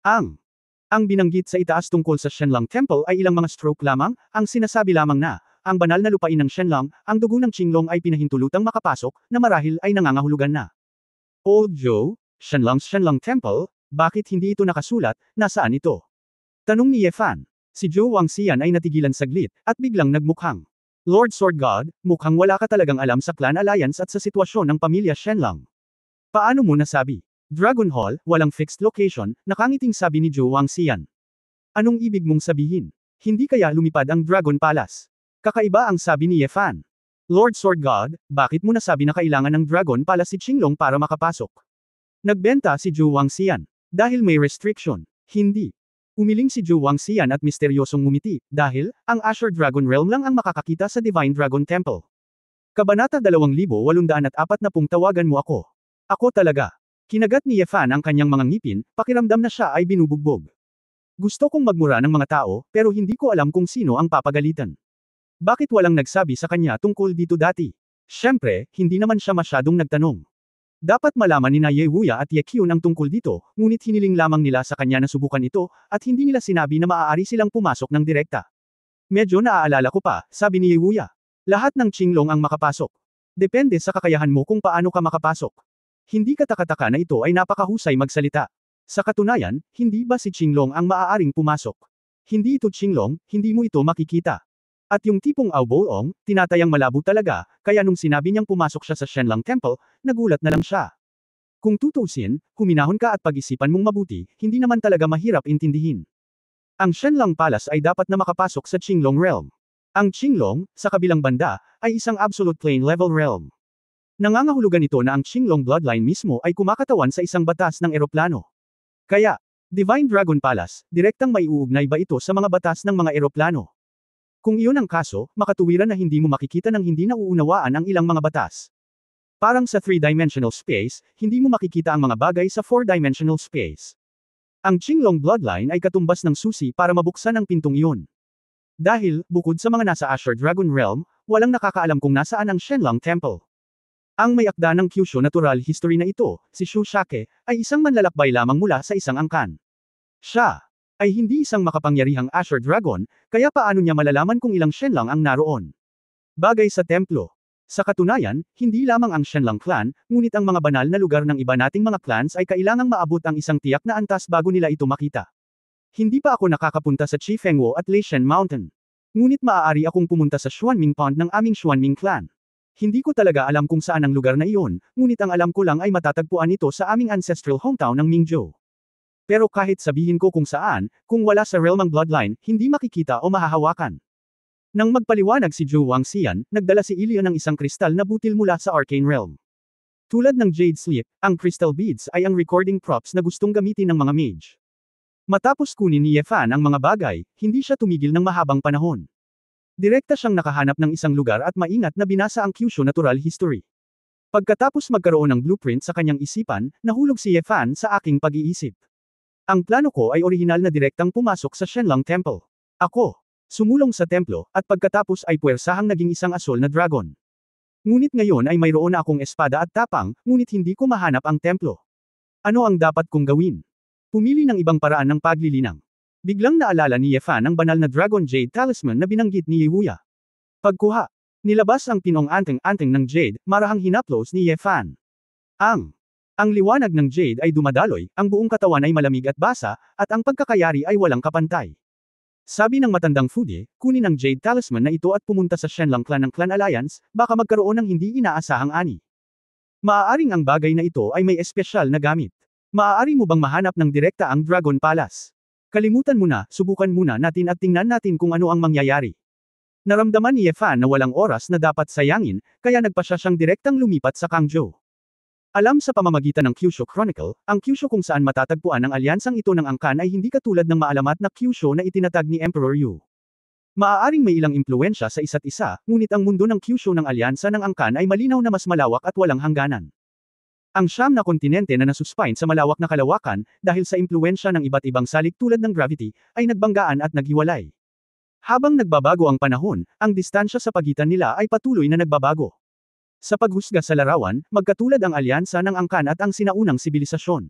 Ang binanggit sa itaas tungkol sa Shenlong Temple ay ilang mga stroke lamang, ang sinasabi lamang na, ang banal na lupain ng Shenlong, ang dugo ng Qinglong ay pinahintulutang makapasok, na marahil ay nangangahulugan na. Old Joe, Shenlong Temple, bakit hindi ito nakasulat, nasaan ito? Tanong ni Ye Fan. Si Zhu Wangxian ay natigilan saglit, at biglang nagmukhang. Lord Sword God, mukhang wala ka talagang alam sa Clan Alliance at sa sitwasyon ng pamilya Shenlong. Paano mo nasabi? Dragon Hall, walang fixed location, nakangiting sabi ni Zhu Wangxian. Anong ibig mong sabihin? Hindi kaya lumipad ang Dragon Palace? Kakaiba ang sabi ni Ye Fan. Lord Sword God, bakit mo nasabi na kailangan ng Dragon Palace si Qinglong para makapasok? Nagbenta si Zhu Wangxian. Dahil may restriction. Hindi. Umiling si Zhu Wangxian at misteryosong ngumiti, dahil, ang Azure Dragon Realm lang ang makakakita sa Divine Dragon Temple. Kabanata 2840 tawagan mo ako. Ako talaga. Kinagat ni Ye Fan ang kanyang mga ngipin, pakiramdam na siya ay binubugbog. Gusto kong magmura ng mga tao, pero hindi ko alam kung sino ang papagalitan. Bakit walang nagsabi sa kanya tungkol dito dati? Siyempre, hindi naman siya masyadong nagtanong. Dapat malaman ni na Ye Wuya at Ye Kyun ang tungkol dito, ngunit hiniling lamang nila sa kanya na subukan ito, at hindi nila sinabi na maaari silang pumasok ng direkta. Medyo naaalala ko pa, sabi ni Ye Wuya. Lahat ng Qinglong ang makapasok. Depende sa kakayahan mo kung paano ka makapasok. Hindi katakataka na ito ay napakahusay magsalita. Sa katunayan, hindi ba si Qinglong ang maaaring pumasok? Hindi ito Qinglong, hindi mo ito makikita. At yung tipong Aoboong, tinatayang malabo talaga, kaya nung sinabi niyang pumasok siya sa Shenlang Temple, nagulat na lang siya. Kung tutuusin, huminahon ka at pag-isipan mong mabuti, hindi naman talaga mahirap intindihin. Ang Shenlang Palace ay dapat na makapasok sa Qinglong Realm. Ang Qinglong, sa kabilang banda, ay isang absolute plane level realm. Nangangahulugan ito na ang Qinglong bloodline mismo ay kumakatawan sa isang batas ng eroplano. Kaya, Divine Dragon Palace, direktang maiuugnay ba ito sa mga batas ng mga eroplano? Kung iyon ang kaso, makatuwiran na hindi mo makikita ng hindi nauunawaan ang ilang mga batas. Parang sa 3-dimensional space, hindi mo makikita ang mga bagay sa 4-dimensional space. Ang Qinglong bloodline ay katumbas ng susi para mabuksan ang pintong iyon. Dahil, bukod sa mga nasa Azure Dragon Realm, walang nakakaalam kung nasaan ang Shenlang Temple. Ang may akda ng Kyushu Natural History na ito, si Shu Shake, ay isang manlalakbay lamang mula sa isang angkan. Siya ay hindi isang makapangyarihang Azure Dragon, kaya paano niya malalaman kung ilang Shenlang ang naroon? Bagay sa templo. Sa katunayan, hindi lamang ang Shenlang clan, ngunit ang mga banal na lugar ng iba nating mga clans ay kailangang maabot ang isang tiyak na antas bago nila ito makita. Hindi pa ako nakakapunta sa Chifengwo at Leishen Mountain. Ngunit maaari akong pumunta sa Xuanming Pond ng aming Xuanming clan. Hindi ko talaga alam kung saan ang lugar na iyon, ngunit ang alam ko lang ay matatagpuan ito sa aming ancestral hometown ng Mingzhou. Pero kahit sabihin ko kung saan, kung wala sa realm ang bloodline, hindi makikita o mahahawakan. Nang magpaliwanag si Zhou Wangxian, nagdala si Ilya ng isang kristal na butil mula sa arcane realm. Tulad ng Jade Sleep, ang crystal beads ay ang recording props na gustong gamitin ng mga mage. Matapos kunin ni Ye Fan ang mga bagay, hindi siya tumigil ng mahabang panahon. Direkta siyang nakahanap ng isang lugar at maingat na binasa ang Kyushu Natural History. Pagkatapos magkaroon ng blueprint sa kanyang isipan, nahulog si Ye Fan sa aking pag-iisip. Ang plano ko ay orihinal na direktang pumasok sa Shenlang Temple. Ako, sumulong sa templo, at pagkatapos ay puwersahang naging isang asol na dragon. Ngunit ngayon ay mayroon na akong espada at tapang, ngunit hindi ko mahanap ang templo. Ano ang dapat kong gawin? Pumili ng ibang paraan ng paglilinang. Biglang naalala ni Ye Fan ang banal na Dragon Jade Talisman na binanggit ni Yehuya. Pagkuha, nilabas ang pinong anteng-anteng ng Jade, marahang hinaplos ni Ye Fan. Ang liwanag ng Jade ay dumadaloy, ang buong katawan ay malamig at basa, at ang pagkakayari ay walang kapantay. Sabi ng matandang Fude, kunin ang Jade Talisman na ito at pumunta sa Shenlang Clan ng Clan Alliance, baka magkaroon ng hindi inaasahang ani. Maaaring ang bagay na ito ay may espesyal na gamit. Maaari mo bang mahanap ng direkta ang Dragon Palace? Kalimutan mo na, subukan muna natin at tingnan natin kung ano ang mangyayari. Naramdaman ni Ye Fan na walang oras na dapat sayangin, kaya nagpa siya siyang direktang lumipat sa Kangzhou. Alam sa pamamagitan ng Kyushu Chronicle, ang Kyushu kung saan matatagpuan ang alyansang ito ng angkan ay hindi katulad ng maalamat na Kyushu na itinatag ni Emperor Yu. Maaaring may ilang impluensya sa isa't isa, ngunit ang mundo ng Kyushu ng alyansa ng angkan ay malinaw na mas malawak at walang hangganan. Ang siyam na kontinente na nasuspine sa malawak na kalawakan, dahil sa impluensya ng iba't ibang salik tulad ng gravity, ay nagbanggaan at naghiwalay. Habang nagbabago ang panahon, ang distansya sa pagitan nila ay patuloy na nagbabago. Sa paghusga sa larawan, magkatulad ang alyansa ng angkan at ang sinaunang sibilisasyon.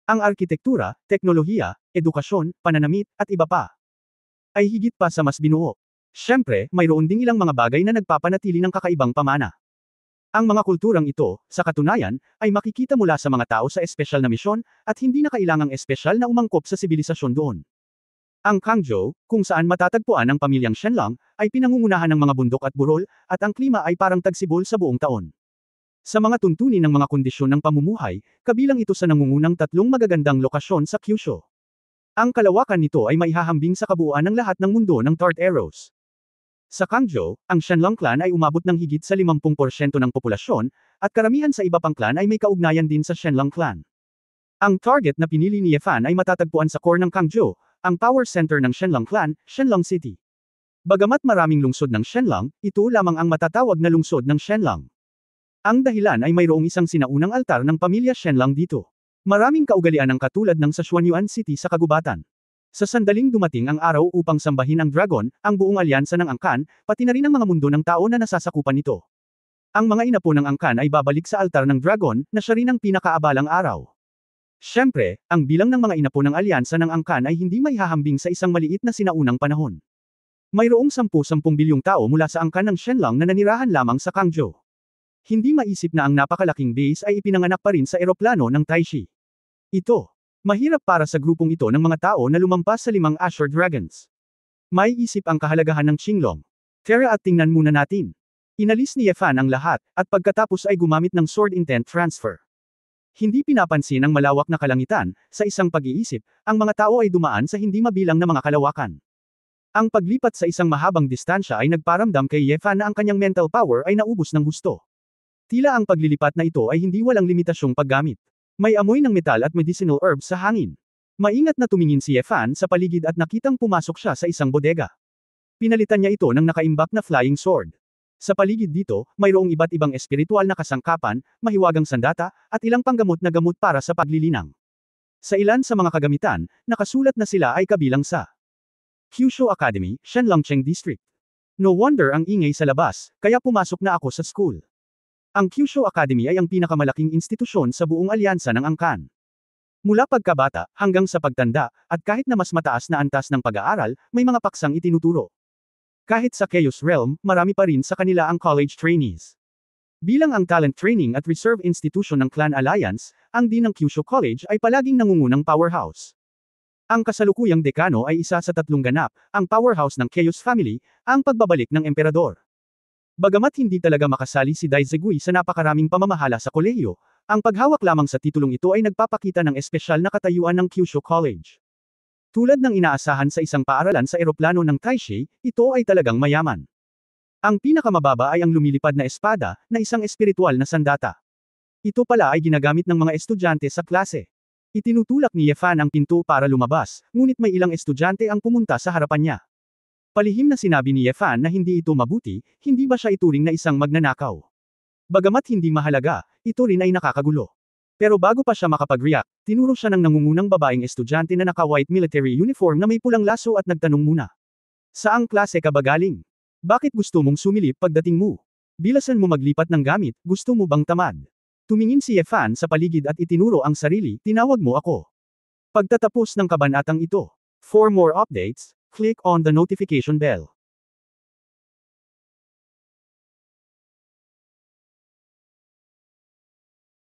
Ang arkitektura, teknolohiya, edukasyon, pananamit, at iba pa ay higit pa sa mas binuo. Siyempre, mayroon ding ilang mga bagay na nagpapanatili ng kakaibang pamana. Ang mga kulturang ito, sa katunayan, ay makikita mula sa mga tao sa espesyal na misyon, at hindi na kailangang espesyal na umangkop sa sibilisasyon doon. Ang Kangzhou, kung saan matatagpuan ang pamilyang Shenlang, ay pinangungunahan ng mga bundok at burol, at ang klima ay parang tagsibol sa buong taon. Sa mga tuntunin ng mga kondisyon ng pamumuhay, kabilang ito sa nangungunang tatlong magagandang lokasyon sa Kyushu. Ang kalawakan nito ay maihahambing sa kabuuan ng lahat ng mundo ng Tart Arrows. Sa Kangzhou, ang Shenlang clan ay umabot ng higit sa 50% ng populasyon, at karamihan sa iba pang clan ay may kaugnayan din sa Shenlang clan. Ang target na pinili ni Ye Fan ay matatagpuan sa core ng Kangzhou, ang power center ng Shenlang clan, Shenlang City. Bagamat maraming lungsod ng Shenlang, ito lamang ang matatawag na lungsod ng Shenlang. Ang dahilan ay mayroong isang sinaunang altar ng pamilya Shenlang dito. Maraming kaugalian ang katulad ng sa Xuanyuan City sa kagubatan. Sa sandaling dumating ang araw upang sambahin ang dragon, ang buong alyansa ng angkan, pati na rin ang mga mundo ng tao na nasasakupan nito. Ang mga inapo ng angkan ay babalik sa altar ng dragon, na siya rin ang pinakaabalang araw. Siyempre, ang bilang ng mga inapo ng alyansa ng angkan ay hindi maihahambing sa isang maliit na sinaunang panahon. Mayroong 10 bilyong tao mula sa angkan ng Shenlang na nanirahan lamang sa Kangzhou. Hindi maisip na ang napakalaking base ay ipinanganak pa rin sa eroplano ng Taishi. Ito, mahirap para sa grupong ito ng mga tao na lumampas sa 5 Azure Dragons. May isip ang kahalagahan ng Qinglong. Tara at tingnan muna natin. Inalis ni Yefan ang lahat, at pagkatapos ay gumamit ng sword intent transfer. Hindi pinapansin ang malawak na kalangitan, sa isang pag-iisip, ang mga tao ay dumaan sa hindi mabilang na mga kalawakan. Ang paglipat sa isang mahabang distansya ay nagparamdam kay Yefan na ang kanyang mental power ay naubos ng husto. Tila ang paglilipat na ito ay hindi walang limitasyong paggamit. May amoy ng metal at medicinal herbs sa hangin. Maingat na tumingin si Yefan sa paligid at nakitang pumasok siya sa isang bodega. Pinalitan niya ito ng nakaimbak na flying sword. Sa paligid dito, mayroong iba't ibang espiritual na kasangkapan, mahiwagang sandata, at ilang panggamot na gamot para sa paglilinang. Sa ilan sa mga kagamitan, nakasulat na sila ay kabilang sa Kyushu Academy, Shenlongcheng District. No wonder ang ingay sa labas, kaya pumasok na ako sa school. Ang Kyushu Academy ay ang pinakamalaking institusyon sa buong alyansa ng Angkan. Mula pagkabata, hanggang sa pagtanda, at kahit na mas mataas na antas ng pag-aaral, may mga paksang itinuturo. Kahit sa Chaos Realm, marami pa rin sa kanila ang college trainees. Bilang ang talent training at reserve institution ng Clan Alliance, ang Dean ng Kyushu College ay palaging nangungunang powerhouse. Ang kasalukuyang dekano ay isa sa tatlong ganap, ang powerhouse ng Chaos Family, ang pagbabalik ng emperador. Bagamat hindi talaga makasali si Daizegui sa napakaraming pamamahala sa kolehiyo, ang paghawak lamang sa titulong ito ay nagpapakita ng espesyal na katayuan ng Kyushu College. Tulad ng inaasahan sa isang paaralan sa eroplano ng Taisei, ito ay talagang mayaman. Ang pinakamababa ay ang lumilipad na espada, na isang espiritual na sandata. Ito pala ay ginagamit ng mga estudyante sa klase. Itinutulak ni Yefan ang pinto para lumabas, ngunit may ilang estudyante ang pumunta sa harapan niya. Palihim na sinabi ni Yefan na hindi ito mabuti, hindi ba siya ituring na isang magnanakaw? Bagamat hindi mahalaga, ito rin ay nakakagulo. Pero bago pa siya makapag-react, tinuro siya ng nangungunang babaeng estudyante na naka-white military uniform na may pulang laso at nagtanong muna. Saang klase ka ba galing? Bakit gusto mong sumilip pagdating mo? Bilasan mo maglipat ng gamit, gusto mo bang tamad? Tumingin si Yefan sa paligid at itinuro ang sarili, tinawag mo ako. Pagtatapos ng kabanatang ito. For more updates, click on the notification bell.